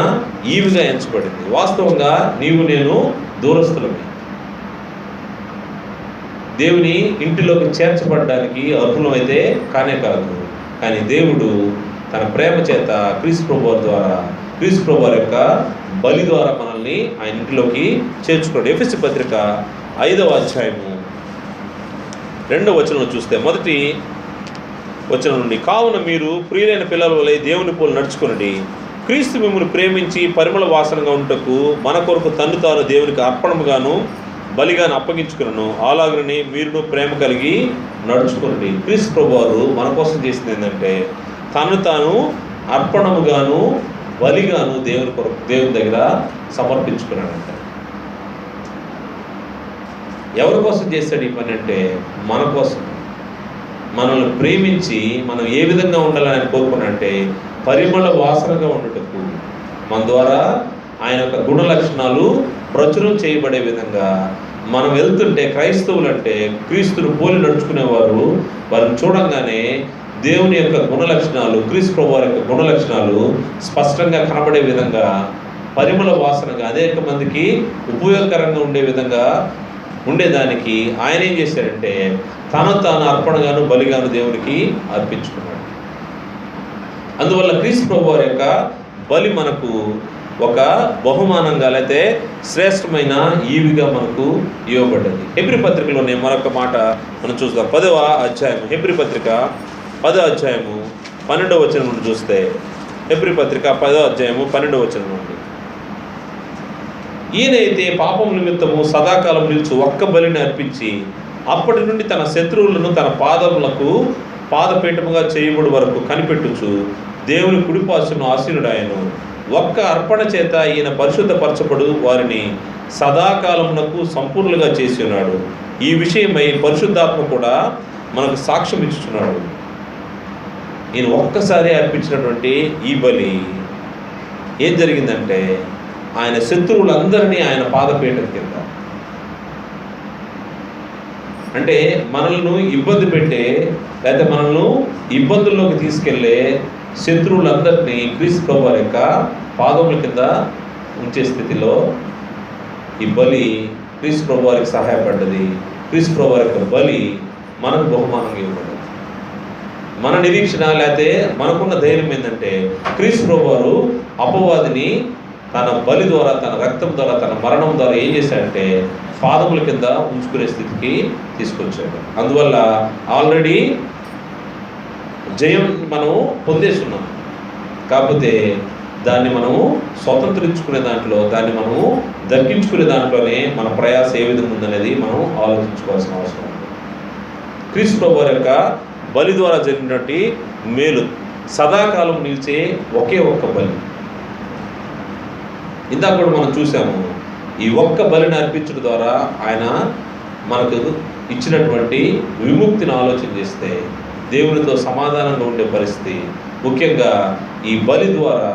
ఈవిగా ఎంచబడింది. వాస్తవంగా నీవు నేను దూరస్తులమే, దేవుని ఇంటిలోకి చేర్చబడడానికి అర్హులమైతే కానే కాదు. కానీ దేవుడు తన ప్రేమ చేత క్రీస్తు ప్రభు ద్వారా, క్రీస్తు ప్రభు యొక్క బలి ద్వారా మనల్ని ఆయన ఇంటిలోకి చేర్చుకోండి. ఎఫెసీ పత్రిక 5వ అధ్యాయము 2వ వచనంలో చూస్తే, మొదటి వచనం నుండి, కావున మీరు ప్రియులైన పిల్లల వలె దేవుని పోలు నడుచుకునండి. క్రీస్తు మిమ్మల్ని ప్రేమించి పరిమళ వాసనగా ఉంటకు మన కొరకు తన్ను తాను దేవునికి అర్పణముగాను బలిగాను అప్పగించుకున్నాను, అలాగని మీరును ప్రేమ కలిగి నడుచుకోండి. క్రీస్తు ప్రభువారు మన కోసం చేసింది ఏంటంటే తను తాను అర్పణముగాను బలిగాను దేవుని దగ్గర సమర్పించుకున్నాడంట. ఎవరి కోసం చేశాడు ఈ పని అంటే మన కోసం. మనల్ని ప్రేమించి మనం ఏ విధంగా ఉండాలని ఆయన కోరుకున్నాడంటే పరిమళ వాసనగా ఉండటకు, మన ద్వారా ఆయన యొక్క గుణ లక్షణాలు ప్రచురం చేయబడే విధంగా మనం వెళ్తుంటే, క్రైస్తవులు అంటే క్రీస్తును పోలి నడుచుకునేవారు, వారిని చూడంగానే దేవుని యొక్క గుణ లక్షణాలు, క్రీస్తు ప్రభువారి యొక్క గుణ లక్షణాలు స్పష్టంగా కనబడే విధంగా, పరిమళ వాసనగా అనేక మందికి ఉపయోగకరంగా ఉండే విధంగా ఉండేదానికి ఆయన ఏం చేశారంటే తను తాను అర్పణగాను బలిగాను దేవునికి అర్పించుకున్నాడు. అందువల్ల క్రీస్తు ప్రభువారి యొక్క బలి మనకు ఒక బహుమానంగా లేకపోతే శ్రేష్టమైన ఈవిగా మనకు ఇవ్వబడ్డది. హెబ్రీ పత్రికలోనే మరొక మాట మనం చూస్తాం. 10వ అధ్యాయం హెబ్రీ పత్రిక 10వ అధ్యాయము 12వ వచనం నుండి చూస్తే, హెబ్రీ పత్రిక 10వ అధ్యాయము 12వ వచనం నుండి, ఈయనైతే పాపం నిమిత్తము సదాకాలం నిలిచి ఒక్క బలిని అర్పించి అప్పటి నుండి తన శత్రువులను తన పాదములకు పాదపీఠముగా చేయబడి వరకు కనిపెట్టుచు దేవుని కుడిపార్శ్వను ఆసీనుడాయను. ఒక్క అర్పణ చేత ఈయన పరిశుద్ధపరచబడు వారిని సదాకాలమునకు సంపూర్ణంగా చేసి ఉన్నాడు. ఈ విషయమై పరిశుద్ధాత్మ కూడా మనకు సాక్ష్యం ఇచ్చుచున్నాడు. ఈయన ఒక్కసారి అర్పించినటువంటి ఈ బలి ఏం జరిగిందంటే ఆయన శత్రువులందరినీ ఆయన పాదపీఠం కింద, అంటే మనల్ని ఇబ్బంది పెట్టే లేకపోతే మనల్ని ఇబ్బందుల్లోకి తీసుకెళ్లే శత్రువులందరినీ క్రీస్తు ప్రభువారి యొక్క పాదముల కింద ఉంచే స్థితిలో ఈ బలి క్రీస్తు ప్రభువారికి సహాయపడ్డది. క్రీస్తు ప్రభువారి యొక్క బలి మనకు బహుమానంగా ఇవ్వబడ్డది. మన నిరీక్షణ లేకపోతే మనకున్న ధైర్యం ఏంటంటే క్రీస్తు ప్రభువారు అపవాదిని తన బలి ద్వారా, తన రక్తం ద్వారా, తన మరణం ద్వారా ఏం చేశాడంటే పాదముల కింద ఉంచుకునే స్థితికి తీసుకొచ్చాడు. అందువల్ల ఆల్రెడీ జయం మనం పొందేస్తున్నాం. కాకపోతే దాన్ని మనము స్వతంత్రించుకునే దాంట్లో, దాన్ని మనము దక్కించుకునే దాంట్లోనే మన ప్రయాస ఏ విధంగా ఉందనేది మనం ఆలోచించుకోవాల్సిన అవసరం ఉంది. క్రీస్తు ప్రభువారి యొక్క బలి ద్వారా జరిగినటువంటి మేలు సదాకాలం నిలిచే ఒకే ఒక్క బలి. ఇందాక కూడా మనం చూసాము, ఈ ఒక్క బలిని అర్పించడం ద్వారా ఆయన మనకు ఇచ్చినటువంటి విముక్తిని ఆలోచన చేస్తే దేవునితో సమాధానంగా ఉండే పరిస్థితి, ముఖ్యంగా ఈ బలి ద్వారా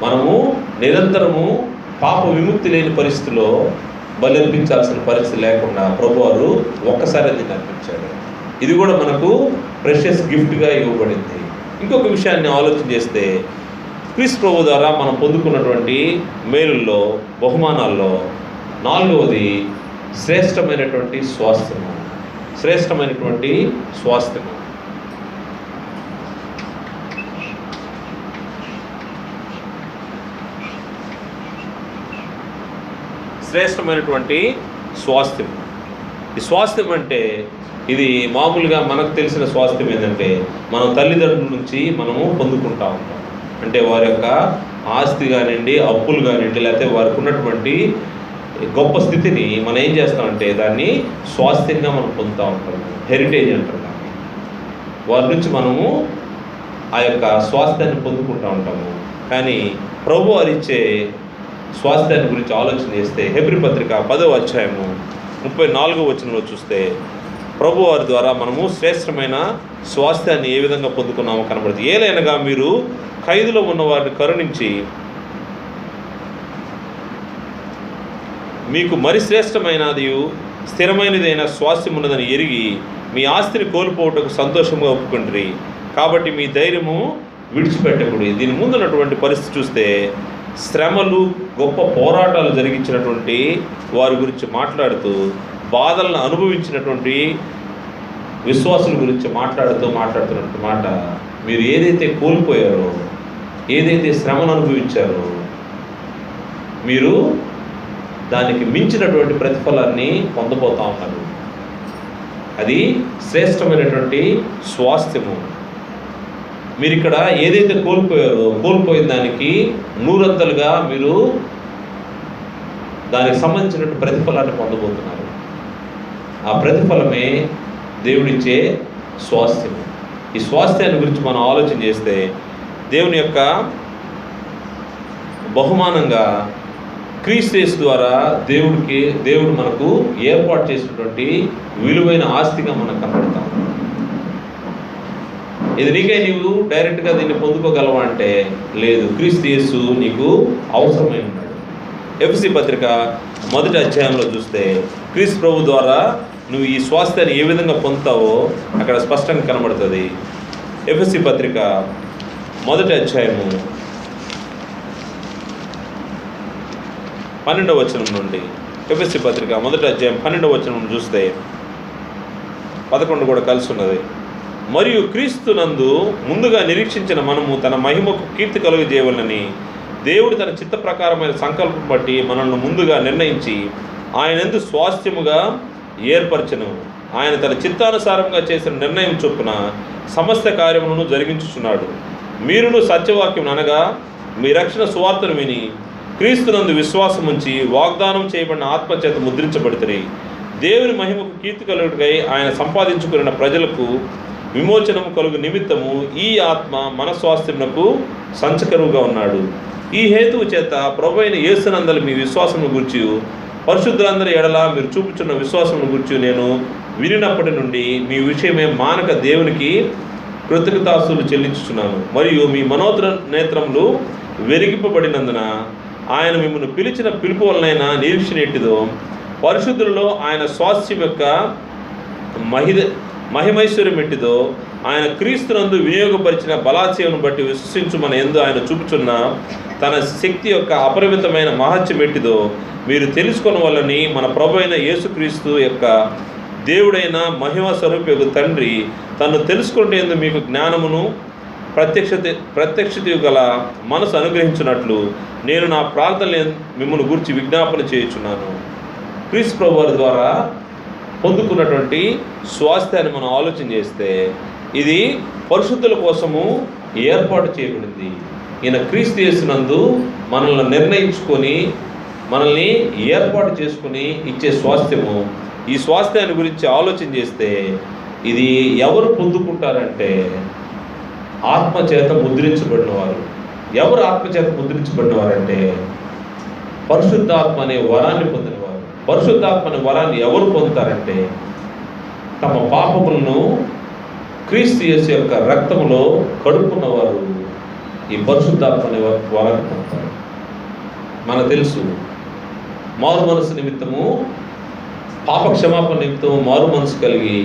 మనము నిరంతరము పాప విముక్తి లేని పరిస్థితిలో బలి అర్పించాల్సిన పరిస్థితి లేకుండా ప్రభువారు ఒక్కసారి దీన్ని అర్పించాడు. ఇది కూడా మనకు ప్రెషియస్ గిఫ్ట్గా ఇవ్వబడింది. ఇంకొక విషయాన్ని ఆలోచన చేస్తే క్రీస్తు ప్రభు ద్వారా మనం పొందుకున్నటువంటి మేలుల్లో, బహుమానాల్లో 4వది శ్రేష్టమైనటువంటి స్వాస్థ్యము. శ్రేష్టమైనటువంటి స్వాస్థ్యము. శ్రేష్టమైనటువంటి స్వాస్థ్యం. ఈ స్వాస్థ్యం అంటే ఇది మామూలుగా మనకు తెలిసిన స్వాస్థ్యం ఏంటంటే మనం తల్లిదండ్రుల నుంచి మనము పొందుకుంటా ఉంటాం. అంటే వారి యొక్క ఆస్తి కానివ్వండి, అప్పులు కానివ్వండి, లేకపోతే వారికి ఉన్నటువంటి గొప్ప స్థితిని మనం ఏం చేస్తామంటే దాన్ని స్వాస్థ్యంగా మనం పొందుతూ ఉంటాము. హెరిటేజ్ అంటారు దాన్ని. వారి నుంచి మనము ఆ యొక్క స్వాస్థ్యాన్ని పొందుకుంటూ ఉంటాము. కానీ ప్రభు వారు ఇచ్చే స్వాస్థ్యాన్ని గురించి ఆలోచన చేస్తే హెబ్రీ పత్రిక 10వ అధ్యాయము 34వ వచనంలో చూస్తే ప్రభు వారి ద్వారా మనము శ్రేష్టమైన స్వాస్థ్యాన్ని ఏ విధంగా పొందుకున్నామో కనబడుతుంది. ఏలైనగా మీరు ఖైదులో ఉన్న వారిని కరుణించి మీకు మరి శ్రేష్టమైనది స్థిరమైనదైన స్వాస్థ్యం ఉన్నదని ఎరిగి మీ ఆస్తిని కోల్పోవటకు సంతోషంగా ఒప్పుకుంటారు. కాబట్టి మీ ధైర్యము విడిచిపెట్టకూడదు. దీని ముందున్నటువంటి పరిస్థితి చూస్తే శ్రమలు, గొప్ప పోరాటాలు జరిగించినటువంటి వారి గురించి మాట్లాడుతూ, బాధలను అనుభవించినటువంటి విశ్వాసుల గురించి మాట్లాడుతున్నటువంటి మాట, మీరు ఏదైతే కోల్పోయారో, ఏదైతే శ్రమను అనుభవించారో, మీరు దానికి మించినటువంటి ప్రతిఫలాన్ని పొందబోతా ఉన్నారు. అది శ్రేష్టమైనటువంటి స్వాస్థ్యము. మీరు ఇక్కడ ఏదైతే కోల్పోయారో, కోల్పోయిన దానికి 100 అంతలుగా మీరు దానికి సంబంధించినటువంటి ప్రతిఫలాన్ని పొందబోతున్నారు. ఆ ప్రతిఫలమే దేవుడిచ్చే స్వాస్థ్యం. ఈ స్వాస్థ్యాన్ని గురించి మనం ఆలోచన చేస్తే దేవుని యొక్క బహుమానంగా క్రీస్తు యేసు ద్వారా దేవుడు మనకు ఏర్పాటు చేసినటువంటి విలువైన ఆస్తిగా మనకు కనబడతాం. ఇది నీవు డైరెక్ట్గా దీన్ని పొందుకోగలవా అంటే లేదు, క్రీస్తు యేసు నీకు అవసరమై ఉన్నాడు. ఎఫెసీ పత్రిక 1వ అధ్యాయంలో చూస్తే క్రీస్తు ప్రభు ద్వారా నువ్వు ఈ స్వాస్థ్యాన్ని ఏ విధంగా పొందుతావో అక్కడ స్పష్టంగా కనబడుతుంది. ఎఫెసీ పత్రిక 1వ అధ్యాయము 12వ వచనం నుండి, ఎఫెసీ పత్రిక 1వ అధ్యాయం 12వ వచనం చూస్తే 11 కూడా కలిసి ఉన్నది. మరియు క్రీస్తునందు ముందుగా నిరీక్షించిన మనము తన మహిమకు కీర్తి కలుగజేయవలనని దేవుడు తన చిత్త ప్రకారమైన సంకల్పం బట్టి మనల్ని ముందుగా నిర్ణయించి ఆయనందు స్వాస్థ్యముగా ఏర్పరచను. ఆయన తన చిత్తానుసారంగా చేసిన నిర్ణయం చొప్పున సమస్త కార్యములను జరిగించుచున్నాడు. మీరును సత్యవాక్యం అనగా మీ రక్షణ సువార్తను విని క్రీస్తునందు విశ్వాసం ఉంచి వాగ్దానం చేయబడిన ఆత్మచేత ముద్రించబడుతుంది. దేవుని మహిమకు కీర్తి కలుగుటకై ఆయన సంపాదించుకున్న ప్రజలకు విమోచనము కలుగు నిమిత్తము ఈ ఆత్మ మన స్వాస్థ్యమునకు సంచకరువుగా ఉన్నాడు. ఈ హేతువు చేత ప్రభు అయిన యేసునందలి మీ విశ్వాసమును గురించి పరిశుద్ధులందరి ఎడల మీరు చూపుచున్న విశ్వాసమును గురించి నేను వినినప్పటి నుండి మీ విషయమే మానక దేవునికి కృతజ్ఞతాస్తులు చెల్లించుచున్నాను. మరియు మీ నేత్రములు వెలిగింపబడినందున ఆయన మిమ్మల్ని పిలిచిన పిలుపు వలనైనా నిరీక్షణ ఎట్టిదో పరిశుద్ధులలో ఆయన స్వాస్థ్యం యొక్క మహిమైశ్వర్యం ఎట్టిదో ఆయన క్రీస్తునందు వినియోగపరిచిన బలాశయమును బట్టి విశ్వసించు మన యందు ఆయన చూపుచున్న తన శక్తి యొక్క అపరిమితమైన మహత్యం ఎట్టిదో మీరు తెలుసుకున్న వల్లని మన ప్రభు అయిన యేసుక్రీస్తు యొక్క దేవుడైన మహిమ స్వరూప తండ్రి తను తెలుసుకునేందుకు మీకు జ్ఞానమును ప్రత్యక్షత గల మనసు అనుగ్రహించినట్లు నేను నా ప్రార్థనలు మిమ్మల్ని గురించి విజ్ఞాపన చేయుచున్నాను. క్రీస్తు ప్రభు వారి ద్వారా పొందుకున్నటువంటి స్వాస్థ్యాన్ని మనం ఆలోచన చేస్తే ఇది పరిశుద్ధుల కోసము ఏర్పాటు చేయబడింది. ఈయన క్రీస్తు యేసునందు మనల్ని నిర్ణయించుకొని మనల్ని ఏర్పాటు చేసుకుని ఇచ్చే స్వాస్థ్యము. ఈ స్వాస్థ్యాన్ని గురించి ఆలోచన చేస్తే ఇది ఎవరు పొందుకుంటారంటే ఆత్మచేత ముద్రించబడిన వారు. ఎవరు ఆత్మచేత ముద్రించబడిన వారంటే పరిశుద్ధాత్మ అనే వరాన్ని పొందినవారు. పరిశుద్ధాత్మ అనే వరాన్ని ఎవరు పొందుతారంటే తమ పాపములను క్రీస్తు యేసు యొక్క రక్తములో కడుక్కున్నవారు ఈ పరిశుద్ధాత్మ అనే వరాన్ని పొందుతారు. మనకు తెలుసు, మారు మనసు నిమిత్తము పాప క్షమాపణ నిమిత్తం మారు మనసు కలిగి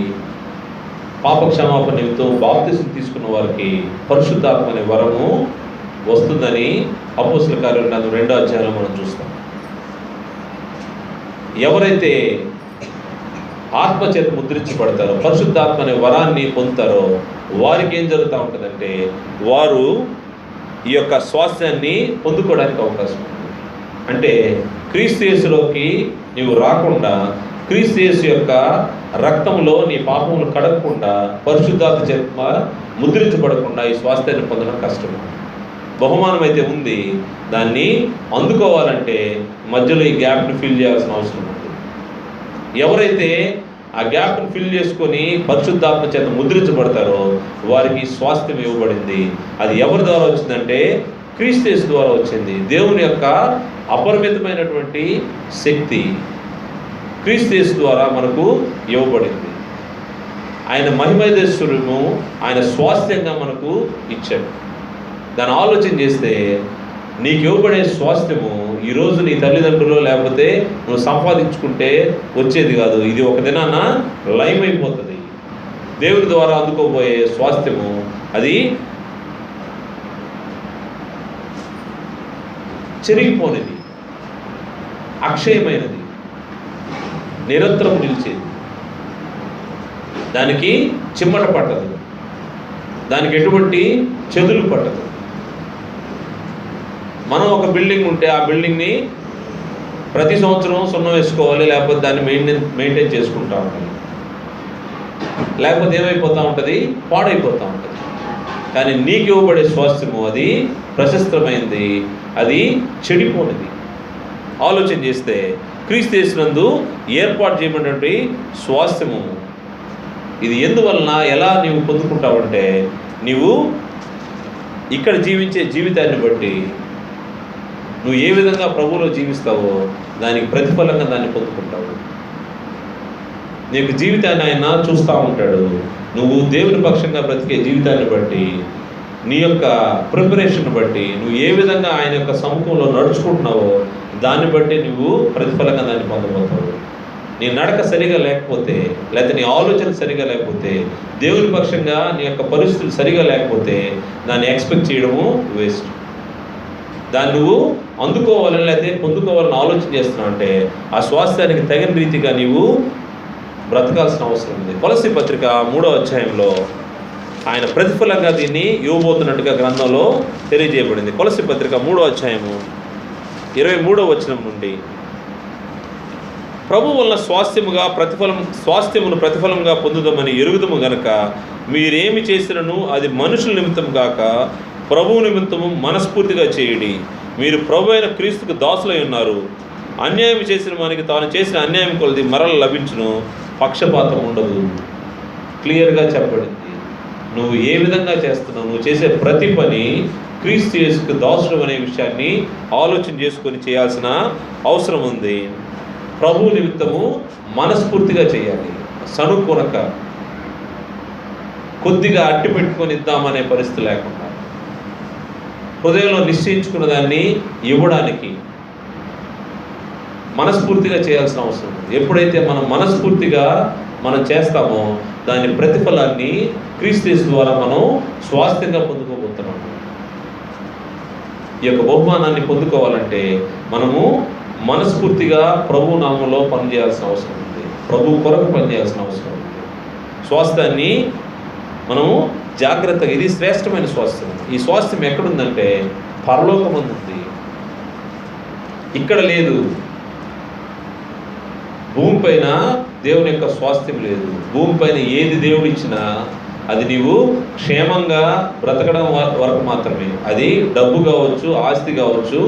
పాప క్షమాపణ నిమిత్తం బాప్తిసం తీసుకున్న వారికి పరిశుద్ధాత్మ అనే వరము వస్తుందని అపోస్తలుల కార్యాలు 2వ అధ్యాయంలో మనం చూస్తాం. ఎవరైతే ఆత్మచేత ముద్రించబడతారో పరిశుద్ధాత్మ అనే వరాన్ని పొందుతారో వారికి ఏం జరుగుతూ ఉంటుందంటే వారు ఈ యొక్క స్వాస్థ్యాన్ని పొందుకోవడానికి అవకాశం ఉంది. అంటే క్రీస్తు యేసులోకి నీవు రాకుండా, క్రీస్తు యేసు యొక్క రక్తంలో నీ పాపములు కడగకుండా, పరిశుద్ధాత్మ చేత ముద్రించబడకుండా ఈ స్వాస్థ్యాన్ని పొందడం కష్టం. బహుమానం అయితే ఉంది, దాన్ని అందుకోవాలంటే మధ్యలో ఈ గ్యాప్ని ఫిల్ చేయాల్సిన అవసరం ఉంది. ఎవరైతే ఆ గ్యాప్ని ఫిల్ చేసుకొని పరిశుద్ధాత్మ చేత ముద్రించబడతారో వారికి స్వాస్థ్యం ఇవ్వబడింది. అది ఎవరి ద్వారా వచ్చిందంటే క్రీస్తు యేసు ద్వారా వచ్చింది. దేవుని యొక్క అపరిమితమైనటువంటి శక్తి క్రీస్తు యేసు ద్వారా మనకు ఇవ్వబడింది. ఆయన మహిమైశ్వర్యము ఆయన స్వాస్థ్యంగా మనకు ఇచ్చాడు. దాన్ని ఆలోచన చేస్తే నీకు ఇవ్వబడే స్వాస్థ్యము ఈరోజు నీ తల్లిదండ్రులు లేకపోతే నువ్వు సంపాదించుకుంటే వచ్చేది కాదు. ఇది ఒక దినాన లయమైపోతుంది. దేవుని ద్వారా అందుకోబోయే స్వాస్థ్యము అది చెరిగిపోనిది, అక్షయమైనది, నిరంతరం నిలిచేది. దానికి చిమ్మట పట్టదు, దానికి ఎటువంటి చెదులు పట్టదు. మనం ఒక బిల్డింగ్ ఉంటే ఆ బిల్డింగ్ని ప్రతి సంవత్సరం సున్నం వేసుకోవాలి, లేకపోతే దాన్ని మెయింటైన్ చేసుకుంటూ ఉండాలి. లేకపోతే ఏమైపోతూ ఉంటుంది, పాడైపోతూ ఉంటుంది. కానీ నీకు ఇవ్వబడే స్వాస్థ్యము అది ప్రశస్తమైంది, అది చెడిపోనిది. ఆలోచన చేస్తే క్రీస్తు యేసునందు ఏర్పాటు చేయబడినటువంటి స్వాస్థ్యము ఇది ఎందువలన ఎలా నీవు పొందుకుంటావంటే నీవు ఇక్కడ జీవించే జీవితాన్ని బట్టి నువ్వు ఏ విధంగా ప్రభువులో జీవిస్తావో దానికి ప్రతిఫలంగా దాన్ని పొందుకుంటావు. నీకు జీవితాన్ని ఆయన చూస్తూ ఉంటాడు. నువ్వు దేవుని పక్షంగా బ్రతికే జీవితాన్ని బట్టి నీ యొక్క ప్రిపరేషన్ బట్టి నువ్వు ఏ విధంగా ఆయన యొక్క సముఖంలో నడుచుకుంటున్నావో దాన్ని బట్టి నువ్వు ప్రతిఫలంగా దాన్ని పొందబోతావు. నీ నడక సరిగా లేకపోతే, లేకపోతే నీ ఆలోచన సరిగా లేకపోతే, దేవుని పక్షంగా నీ యొక్క పరిస్థితులు సరిగా లేకపోతే దాన్ని ఎక్స్పెక్ట్ చేయడము వేస్ట్. దాన్ని నువ్వు అందుకోవాలని లేకపోతే పొందుకోవాలని ఆలోచన చేస్తున్నావు అంటే ఆ స్వాస్థ్యానికి తగిన రీతిగా నీవు బ్రతకాల్సిన అవసరం ఉంది. కొలస్సీ పత్రిక 3వ అధ్యాయంలో ఆయన ప్రతిఫలంగా దీన్ని ఇవ్వబోతున్నట్టుగా గ్రంథంలో తెలియజేయబడింది. కొలస్సీ పత్రిక 3వ అధ్యాయము 23వ వచనం నుండి, ప్రభు వలన స్వాస్థ్యమును ప్రతిఫలంగా పొందుదామని ఎరుగుదము గనక మీరేమి చేసినను అది మనుషుల నిమిత్తం కాక ప్రభువు నిమిత్తము మనస్ఫూర్తిగా చేయుడి. మీరు ప్రభు అయిన క్రీస్తుకు దాసులై ఉన్నారు. అన్యాయం చేసిన వానికి తాను చేసిన అన్యాయం కొలది మరల లభించును, పక్షపాతం ఉండదు. క్లియర్గా చెప్పబడింది. నువ్వు ఏ విధంగా చేస్తున్నావు, నువ్వు చేసే ప్రతి పని క్రీస్తు యేసుకు దాసుడు అనే విషయాన్ని ఆలోచన చేసుకొని చేయాల్సిన అవసరం ఉంది. ప్రభు నిమిత్తము మనస్ఫూర్తిగా చేయాలి. సనుకొనక కొద్దిగా అట్టి పెట్టుకొని ఇద్దామనే పరిస్థితి లేకుండా హృదయంలో నిశ్చయించుకున్న దాన్ని ఇవ్వడానికి మనస్ఫూర్తిగా చేయాల్సిన అవసరం ఉంది. ఎప్పుడైతే మనం మనస్ఫూర్తిగా మనం చేస్తామో దాని ప్రతిఫలాన్ని క్రీస్తు యేసు ద్వారా మనం స్వాస్థ్యంగా పొందుకోబోతున్నాము. ఈ యొక్క బహుమానాన్ని పొందుకోవాలంటే మనము మనస్ఫూర్తిగా ప్రభు నామంలో పనిచేయాల్సిన అవసరం ఉంది. ప్రభు కొరకు పనిచేయాల్సిన అవసరం ఉంది. స్వాస్థ్యాన్ని మనము జాగ్రత్తగా, ఇది శ్రేష్టమైన స్వాస్థ్యం. ఈ స్వాస్థ్యం ఎక్కడుందంటే పరలోకమందు ఉంది, ఇక్కడ లేదు. భూమిపైన దేవుని యొక్క స్వాస్థ్యం లేదు. భూమిపైన ఏది దేవుడు ఇచ్చినా అది నీవు క్షేమంగా బ్రతకడం వరకు మాత్రమే. అది డబ్బు కావచ్చు, ఆస్తి కావచ్చు,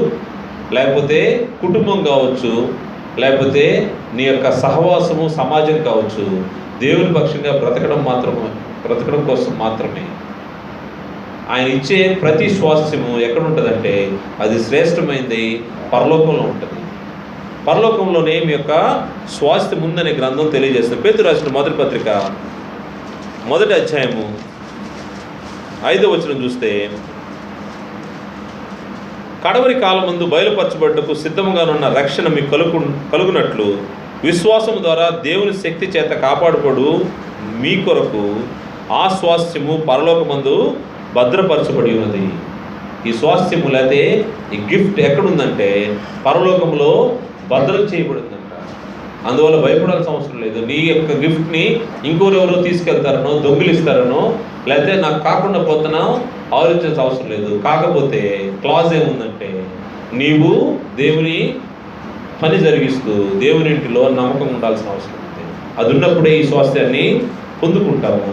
లేకపోతే కుటుంబం కావచ్చు, లేకపోతే నీ యొక్క సహవాసము సమాజం కావచ్చు. దేవుని పక్షంగా బ్రతకడం కోసం మాత్రమే. ఆయన ఇచ్చే ప్రతి స్వాస్థ్యము ఎక్కడ ఉంటుందంటే అది శ్రేష్టమైనది పరలోకంలో ఉంటుంది. పరలోకంలోనే మీ యొక్క స్వాస్థ్యం ఉందనే గ్రంథం తెలియజేస్తుంది. పేతురు రాసిన మొదటి పత్రిక 1వ అధ్యాయము 5వ వచనం చూస్తే, కడవరి కాలమందు బయలుపరచబడ్డకు సిద్ధంగానున్న రక్షణ మీకు కలుగునట్లు విశ్వాసము ద్వారా దేవుని శక్తి చేత కాపాడుబడు మీ కొరకు ఆ స్వాస్థ్యము పరలోకమందు భద్రపరచబడి ఉన్నది. ఈ స్వాస్థ్యము లేకపోతే ఈ గిఫ్ట్ ఎక్కడుందంటే పరలోకంలో భద్రం చేయబడిందంట. అందువల్ల భయపడాల్సిన అవసరం లేదు. నీ యొక్క గిఫ్ట్ని ఇంకోరెవరో తీసుకెళ్తారనో, దొంగిలిస్తారనో, లేకపోతే నాకు కాకుండా పోతున్నా ఆలోచించాల్సిన అవసరం లేదు. కాకపోతే క్లాజ్ ఏముందంటే నీవు దేవుని పని జరిగిస్తూ దేవుని ఇంటిలో నమ్మకం ఉండాల్సిన అవసరం ఉంది. అది ఉన్నప్పుడే ఈ స్వాస్థ్యాన్ని పొందుకుంటాము.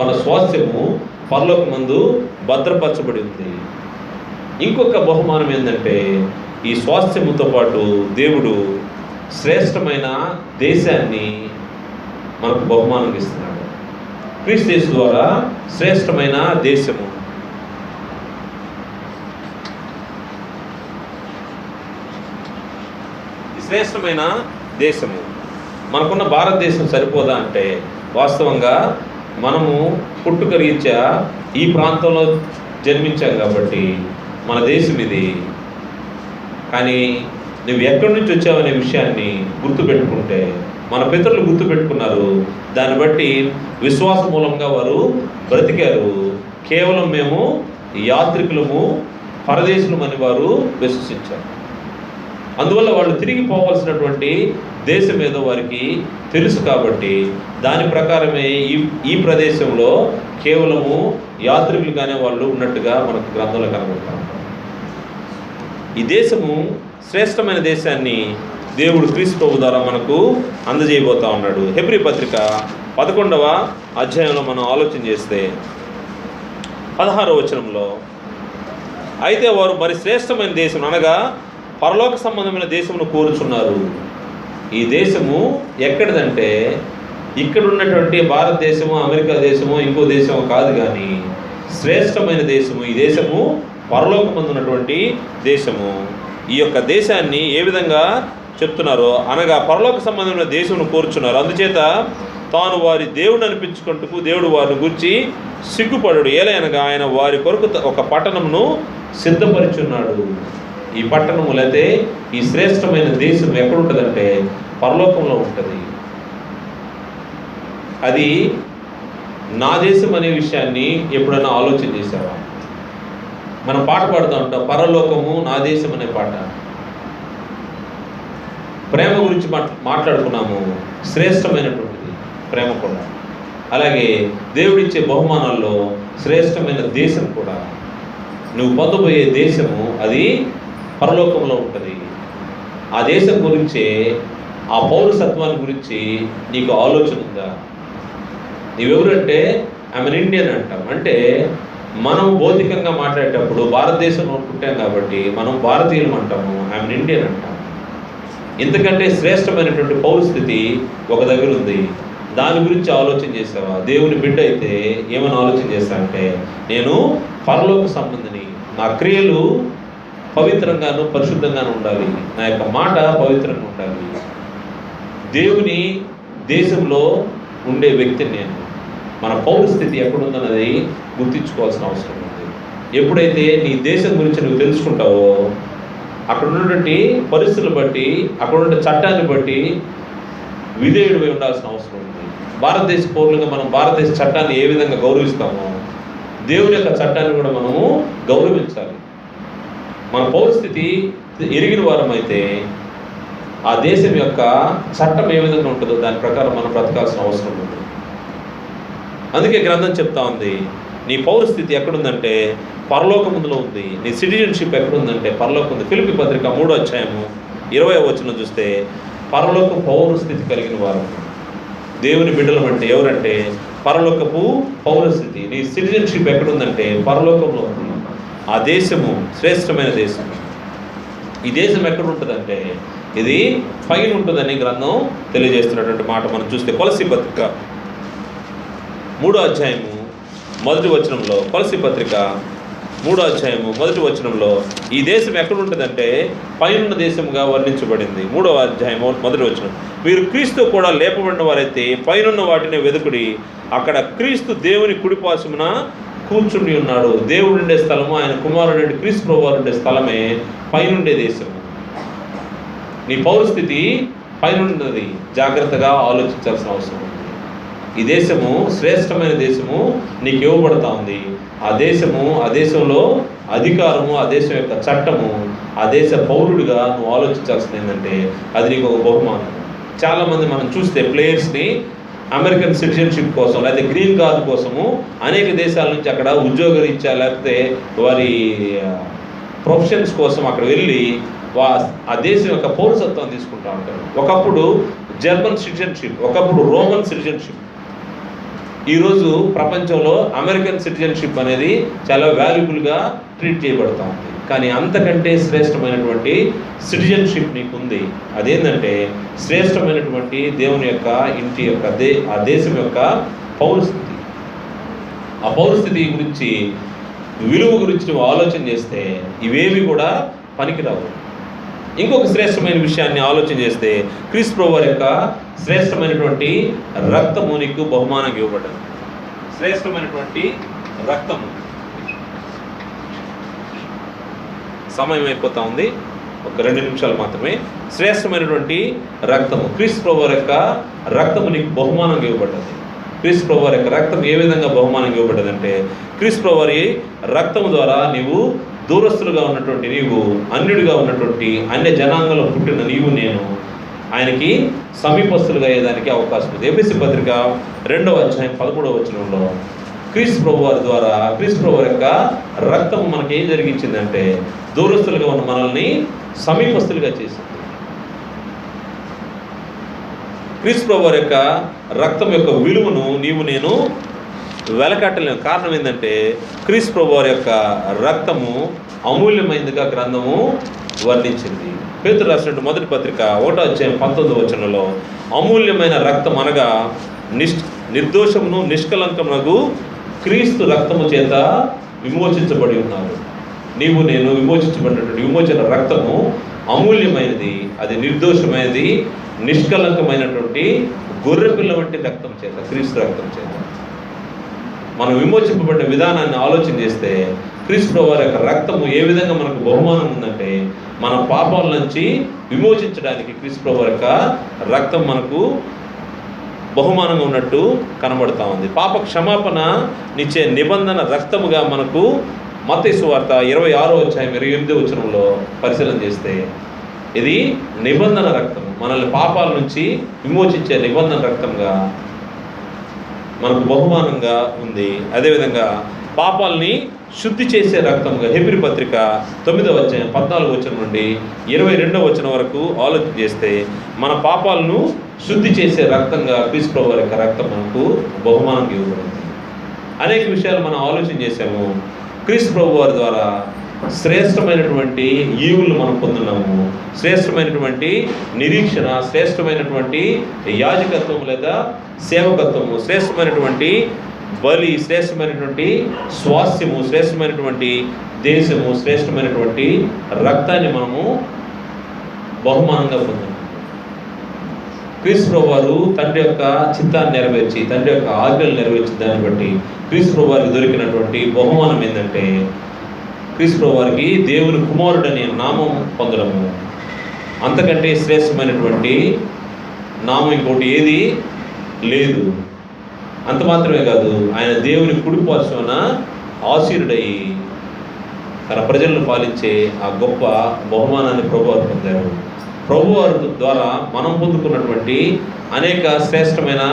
మన స్వాస్థ్యము పరలోకమందు భద్రపరచబడి ఉంది. ఇంకొక బహుమానం ఏంటంటే ఈ స్వాస్థ్యముతో పాటు దేవుడు శ్రేష్టమైన దేశాన్ని మనకు బహుమానం ఇస్తున్నాడు. క్రీస్తు యేసు ద్వారా శ్రేష్టమైన దేశము. శ్రేష్టమైన దేశము మనకున్న భారతదేశం సరిపోదా అంటే వాస్తవంగా మనము పుట్టుక రీత్యా ఈ ప్రాంతంలో జన్మించాం కాబట్టి మన దేశం ఇది. కానీ నువ్వు ఎక్కడి నుంచి వచ్చావనే విషయాన్ని గుర్తుపెట్టుకుంటే మన పితరులు గుర్తుపెట్టుకున్నారు. దాన్ని బట్టి విశ్వాస మూలంగా వారు బ్రతికారు. కేవలం మేము యాత్రికులము, పరదేశులమని వారు విశ్వసించారు. అందువల్ల వాళ్ళు తిరిగి పోవాల్సినటువంటి దేశం ఏదో వారికి తెలుసు కాబట్టి దాని ప్రకారమే ఈ ప్రదేశంలో కేవలము యాత్రికులుగానే వాళ్ళు ఉన్నట్టుగా మనకు గ్రంథంలో కనబడతారు. ఈ దేశము శ్రేష్టమైన దేశాన్ని దేవుడు క్రీస్తు ప్రభు ద్వారా మనకు అందజేయబోతా ఉన్నాడు. హెబ్రీ పత్రిక 11వ అధ్యాయంలో మనం ఆలోచన చేస్తే 16వ వచనంలో, అయితే వారు మరి శ్రేష్టమైన దేశం అనగా పరలోక సంబంధమైన దేశమును కోరుచున్నారు. ఈ దేశము ఎక్కడిదంటే ఇక్కడ ఉన్నటువంటి భారతదేశము, అమెరికా దేశము, ఇంకో దేశము కాదు, కానీ శ్రేష్టమైన దేశము. ఈ దేశము పరలోకమందు ఉన్నటువంటి దేశము. ఈ యొక్క దేశాన్ని ఏ విధంగా చెప్తున్నారో అనగా పరలోక సంబంధమైన దేశమును కోరుచున్నారు. అందుచేత తాను వారి దేవుడు అనిపించుకుంటూ దేవుడు వారిని గురించి సిగ్గుపడు. ఏలైనగా ఆయన వారి కొరకు ఒక పట్టణమును సిద్ధపరిచున్నాడు. ఈ పట్టణము లేతే ఈ శ్రేష్టమైన దేశం ఎక్కడుంటుందంటే పరలోకంలో ఉంటుంది. అది నా దేశం అనే విషయాన్ని ఎప్పుడైనా ఆలోచన చేశావా? మనం పాట పాడుతూ ఉంటాం, పరలోకము నా దేశం అనే పాట. ప్రేమ గురించి మాట్లాడుకున్నాము, శ్రేష్టమైనటువంటిది ప్రేమ కూడా. అలాగే దేవుడిచ్చే బహుమానాల్లో శ్రేష్టమైన దేశం కూడా. నువ్వు పొందబోయే దేశము అది పరలోకంలో ఉంటుంది. ఆ దేశం గురించే, ఆ పౌరసత్వాన్ని గురించి నీకు ఆలోచన ఉందా? నీవెవరంటే ఐఎమ్ ఇండియన్ అంటాం. అంటే మనం భౌతికంగా మాట్లాడేటప్పుడు భారతదేశంలో పుట్టాం కాబట్టి మనం భారతీయులం అంటాము, ఐఎమ్ ఇండియన్ అంటాం. ఇంతకంటే శ్రేష్టమైనటువంటి పౌరస్థితి ఒక దగ్గర ఉంది. దాని గురించి ఆలోచన చేసావా? దేవుని బిడ్డ అయితే ఏమని ఆలోచన చేస్తానంటే, నేను పరలోక సంబంధిని, నా క్రియలు పవిత్రంగాను పరిశుద్ధంగాను ఉండాలి, నా యొక్క మాట పవిత్రంగా ఉండాలి. దేవుని దేశంలో ఉండే వ్యక్తిని నేను. మన పౌరస్థితి ఎక్కడుందన్నది గుర్తించుకోవాల్సిన అవసరం ఉంది. ఎప్పుడైతే నీ దేశం గురించి నువ్వు తెలుసుకుంటావో అక్కడ ఉన్నటువంటి పరిస్థితులు బట్టి, అక్కడ ఉన్న చట్టాన్ని బట్టి విధేయుడిపై ఉండాల్సిన అవసరం ఉంది. భారతదేశ పౌరులుగా మనం భారతదేశ చట్టాన్ని ఏ విధంగా గౌరవిస్తామో దేవుని యొక్క చట్టాన్ని కూడా మనము గౌరవించాలి. మన పౌరస్థితి ఎరిగిన వారం అయితే ఆ దేశం యొక్క చట్టం ఏ విధంగా ఉంటుందో దాని ప్రకారం మనం బ్రతకాల్సిన అవసరం ఉంది. అందుకే గ్రంథం చెప్తా ఉంది, నీ పౌరస్థితి ఎక్కడుందంటే పరలోకముందులో ఉంది. నీ సిటిజన్షిప్ ఎక్కడుందంటే పరలోకం ఉంది. ఫిలిప్పీ పత్రిక 3వ అధ్యాయము 20వ వచనం చూస్తే పరలోక పౌరస్థితి కలిగిన వారు దేవుని బిడ్డలం అంటే ఎవరంటే పరలోకపు పౌరస్థితి. నీ సిటిజన్షిప్ ఎక్కడుందంటే పరలోకంలో ఉంది. ఆ దేశము శ్రేష్టమైన దేశం. ఈ దేశం ఎక్కడ ఉంటుందంటే ఇది పైన ఉంటుందని గ్రంథం తెలియజేస్తున్నటువంటి మాట మనం చూస్తే కొలసీ పత్రిక 3వ అధ్యాయము 1వ వచనంలో, కొలసీ పత్రిక 3వ అధ్యాయము 1వ వచనంలో ఈ దేశం ఎక్కడ ఉంటుందంటే పైనున్న దేశంగా వర్ణించబడింది. 3వ అధ్యాయము 1వ వచనం, మీరు క్రీస్తు కూడా లేపబడిన వారైతే పైనున్న వాటిని వెదుకుడి, అక్కడ క్రీస్తు దేవుని కుడిపార్శ్వమున కూర్చుండి ఉన్నాడు. దేవుడు ఉండే స్థలము, ఆయన కుమారుడు క్రీస్తు ప్రభువు ఉండే స్థలమే పైనుండే దేశము. నీ పౌరస్థితి పైనున్నది. జాగ్రత్తగా ఆలోచించాల్సిన అవసరం ఉంది. ఈ దేశము శ్రేష్టమైన దేశము నీకు ఇవ్వబడతా ఉంది. ఆ దేశము, ఆ దేశంలో అధికారము, ఆ దేశం యొక్క చట్టము, ఆ దేశ పౌరుడిగా నువ్వు ఆలోచించాల్సింది ఏంటంటే అది నీకు ఒక బహుమానం. చాలామంది మనం చూస్తే ప్లేయర్స్ని అమెరికన్ సిటిజన్షిప్ కోసం లేకపోతే గ్రీన్ కార్డు కోసము అనేక దేశాల నుంచి అక్కడ ఉద్యోగరీత్యా లేకపోతే వారి ప్రొఫెషన్స్ కోసం అక్కడ వెళ్ళి ఆ దేశం యొక్క పౌరసత్వం తీసుకుంటూ ఉంటారు. ఒకప్పుడు జర్మన్ సిటిజన్షిప్, ఒకప్పుడు రోమన్ సిటిజన్షిప్. ఈరోజు ప్రపంచంలో అమెరికన్ సిటిజన్షిప్ అనేది చాలా వాల్యుబుల్గా ట్రీట్ చేయబడుతూ ఉంది. కానీ అంతకంటే శ్రేష్టమైనటువంటి సిటిజన్షిప్ నీకు ఉంది. అదేంటంటే శ్రేష్టమైనటువంటి దేవుని యొక్క ఇంటి యొక్క ఆ దేశం యొక్క పౌరస్థితి. ఆ పౌరస్థితి గురించి, విలువ గురించి నువ్వు ఆలోచన చేస్తే ఇవేవి కూడా పనికిరావు. ఇంకొక శ్రేష్టమైన విషయాన్ని ఆలోచన చేస్తే క్రీస్తు ప్రభువు యొక్క శ్రేష్టమైనటువంటి రక్తము నీకు బహుమానంగా ఇవ్వబడ్డది. శ్రేష్టమైనటువంటి రక్తము. సమయం అయిపోతా ఉంది, ఒక 2 నిమిషాలు మాత్రమే. శ్రేష్టమైనటువంటి రక్తము, క్రీస్తు ప్రభువు యొక్క రక్తము నీకు బహుమానంగా ఇవ్వబడ్డది. క్రీస్తు ప్రభువు యొక్క రక్తం ఏ విధంగా బహుమానంగా ఇవ్వబడ్డదంటే క్రీస్తు ప్రభువు రక్తము ద్వారా నీవు దూరస్తులుగా ఉన్నటువంటి నీవు, అన్యుడిగా ఉన్నటువంటి అన్య జనాంగంలో పుట్టిన నీవు నేను ఆయనకి సమీపస్తులుగా అయ్యేదానికి అవకాశం ఉంది. ఎఫెసీ పత్రిక 2వ అధ్యాయం 13వ వచనంలో క్రీస్తు ప్రభు వారి ద్వారా క్రీస్తు ప్రభు యొక్క రక్తము మనకి ఏం జరిగించిందంటే దూరస్తులుగా ఉన్న మనల్ని సమీపస్తులుగా చేసింది. క్రీస్తు ప్రభు వారి యొక్క రక్తం యొక్క విలువను నీవు నేను వెలకట్టలేము. కారణం ఏంటంటే క్రీస్తు ప్రభు వారి యొక్క రక్తము అమూల్యమైనదిగా గ్రంథము వర్ణించింది. పేతురు రాసినటువంటి మొదటి పత్రిక 1:19 అమూల్యమైన రక్తం అనగా నిర్దోషమును నిష్కలంకమునకు క్రీస్తు రక్తము చేత విమోచించబడి ఉన్నారు. నీవు నేను విమోచించబడినటువంటి విమోచన రక్తము అమూల్యమైనది, అది నిర్దోషమైనది, నిష్కలంకమైనటువంటి గొర్రెపిల్ల వంటి రక్తం చేత, క్రీస్తు రక్తం చేత మనం విమోచింపబడిన విధానాన్ని ఆలోచన చేస్తే క్రీస్తు వారి యొక్క రక్తము ఏ విధంగా మనకు బహుమానం ఉందంటే, మన పాపాల నుంచి విమోచించడానికి క్రీస్తు వారి యొక్క రక్తం మనకు బహుమానంగా ఉన్నట్టు కనబడుతూ ఉంది. పాప క్షమాపణ నిచ్చే నిబంధన రక్తముగా మనకు మత్తయి సువార్త 26:28 పరిశీలన చేస్తే ఇది నిబంధన రక్తం, మనల్ని పాపాల నుంచి విమోచించే నిబంధన రక్తంగా మనకు బహుమానంగా ఉంది. అదేవిధంగా పాపాలని శుద్ధి చేసే రక్తంగా హెబ్రీ పత్రిక 9:14 నుండి 22 వరకు ఆలోచన చేస్తే మన పాపాలను శుద్ధి చేసే రక్తంగా క్రీస్తు వారి యొక్క రక్తం మనకు బహుమానంగా ఇవ్వబడింది. అనేక విషయాలు మనం ఆలోచన చేసాము. క్రీస్తు ప్రభు వారి ద్వారా శ్రేష్టమైనటువంటి ఈవులు మనం పొందున్నాము. శ్రేష్టమైనటువంటి నిరీక్షణ, శ్రేష్టమైనటువంటి యాజకత్వం లేదా సేవకత్వము, శ్రేష్టమైనటువంటి బలి, శ్రేష్టమైనటువంటి స్వాస్థ్యము, శ్రేష్టమైనటువంటి దేశము, శ్రేష్టమైనటువంటి రక్తాన్ని మనము బహుమానంగా పొందాము. క్రీస్తు వారు తండ్రి యొక్క చిత్తాన్ని నెరవేర్చి, తండ్రి యొక్క ఆజ్ఞలు నెరవేర్చి దాన్ని బట్టి క్రీస్తు వారికి దొరికినటువంటి బహుమానం ఏంటంటే, క్రీస్తు వారికి దేవుని కుమారుడనే నామం పొందడము. అంతకంటే శ్రేష్టమైనటువంటి నామం ఇంకోటి ఏది లేదు. అంత మాత్రమే కాదు, ఆయన దేవుని కుడి పార్శ్వన ఆసీనుడై తన ప్రజలను పాలించే ఆ గొప్ప బహుమానాన్ని ప్రభువారు పొందారు. ప్రభువారి ద్వారా మనం పొందుకున్నటువంటి అనేక శ్రేష్టమైన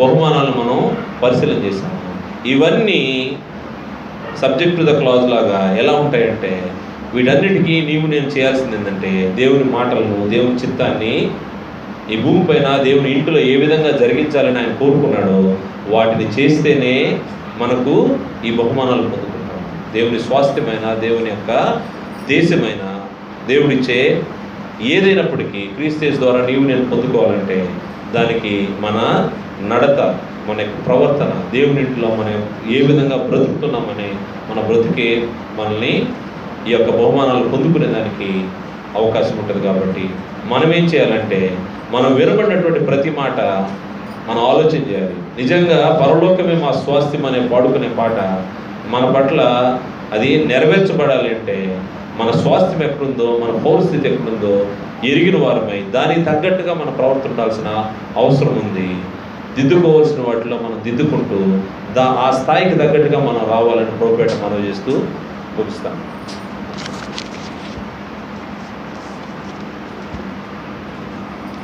బహుమానాలను మనం పరిశీలన చేశాము. ఇవన్నీ సబ్జెక్ట్ టు ద క్లాజ్ లాగా ఎలా ఉంటాయంటే, వీటన్నిటికీ నీవు నేను చేయాల్సింది ఏంటంటే, దేవుని మాటలను, దేవుని చిత్తాన్ని ఈ భూమిపైన దేవుని ఇంటిలో ఏ విధంగా జరిగించాలని ఆయన కోరుకున్నాడో వాటిని చేస్తేనే మనకు ఈ బహుమానాలు పొందుకుంటాం. దేవుని స్వాస్థ్యమైన, దేవుని యొక్క దేశమైన, దేవుడిచ్చే ఏదైనప్పటికీ క్రీస్తు ద్వారా నీవు నేను పొందుకోవాలంటే దానికి మన నడత, మన యొక్క ప్రవర్తన, దేవుని ఇంట్లో మనం ఏ విధంగా బ్రతుకుతున్నామని మన బ్రతికే మనల్ని ఈ యొక్క బహుమానాలు పొందుకునే దానికి అవకాశం ఉంటుంది. కాబట్టి మనం ఏం చేయాలంటే, మనం వినబడినటువంటి ప్రతి మాట మనం ఆలోచన చేయాలి. నిజంగా పరలోకమే మా స్వాస్థ్యం అనే పాడుకునే పాట మన పట్ల అది నెరవేర్చబడాలి అంటే, మన స్వాస్థ్యం ఎక్కడుందో, మన పౌరస్థితి ఎక్కడుందో ఎరిగిన వారమై దానికి తగ్గట్టుగా మన ప్రవర్తన ఉండాల్సిన అవసరం ఉంది. దిద్దుకోవాల్సిన వాటిలో మనం దిద్దుకుంటూ ఆ స్థాయికి తగ్గట్టుగా మనం రావాలని ప్రభుపేట మనం చేస్తూ ముగిస్తాం.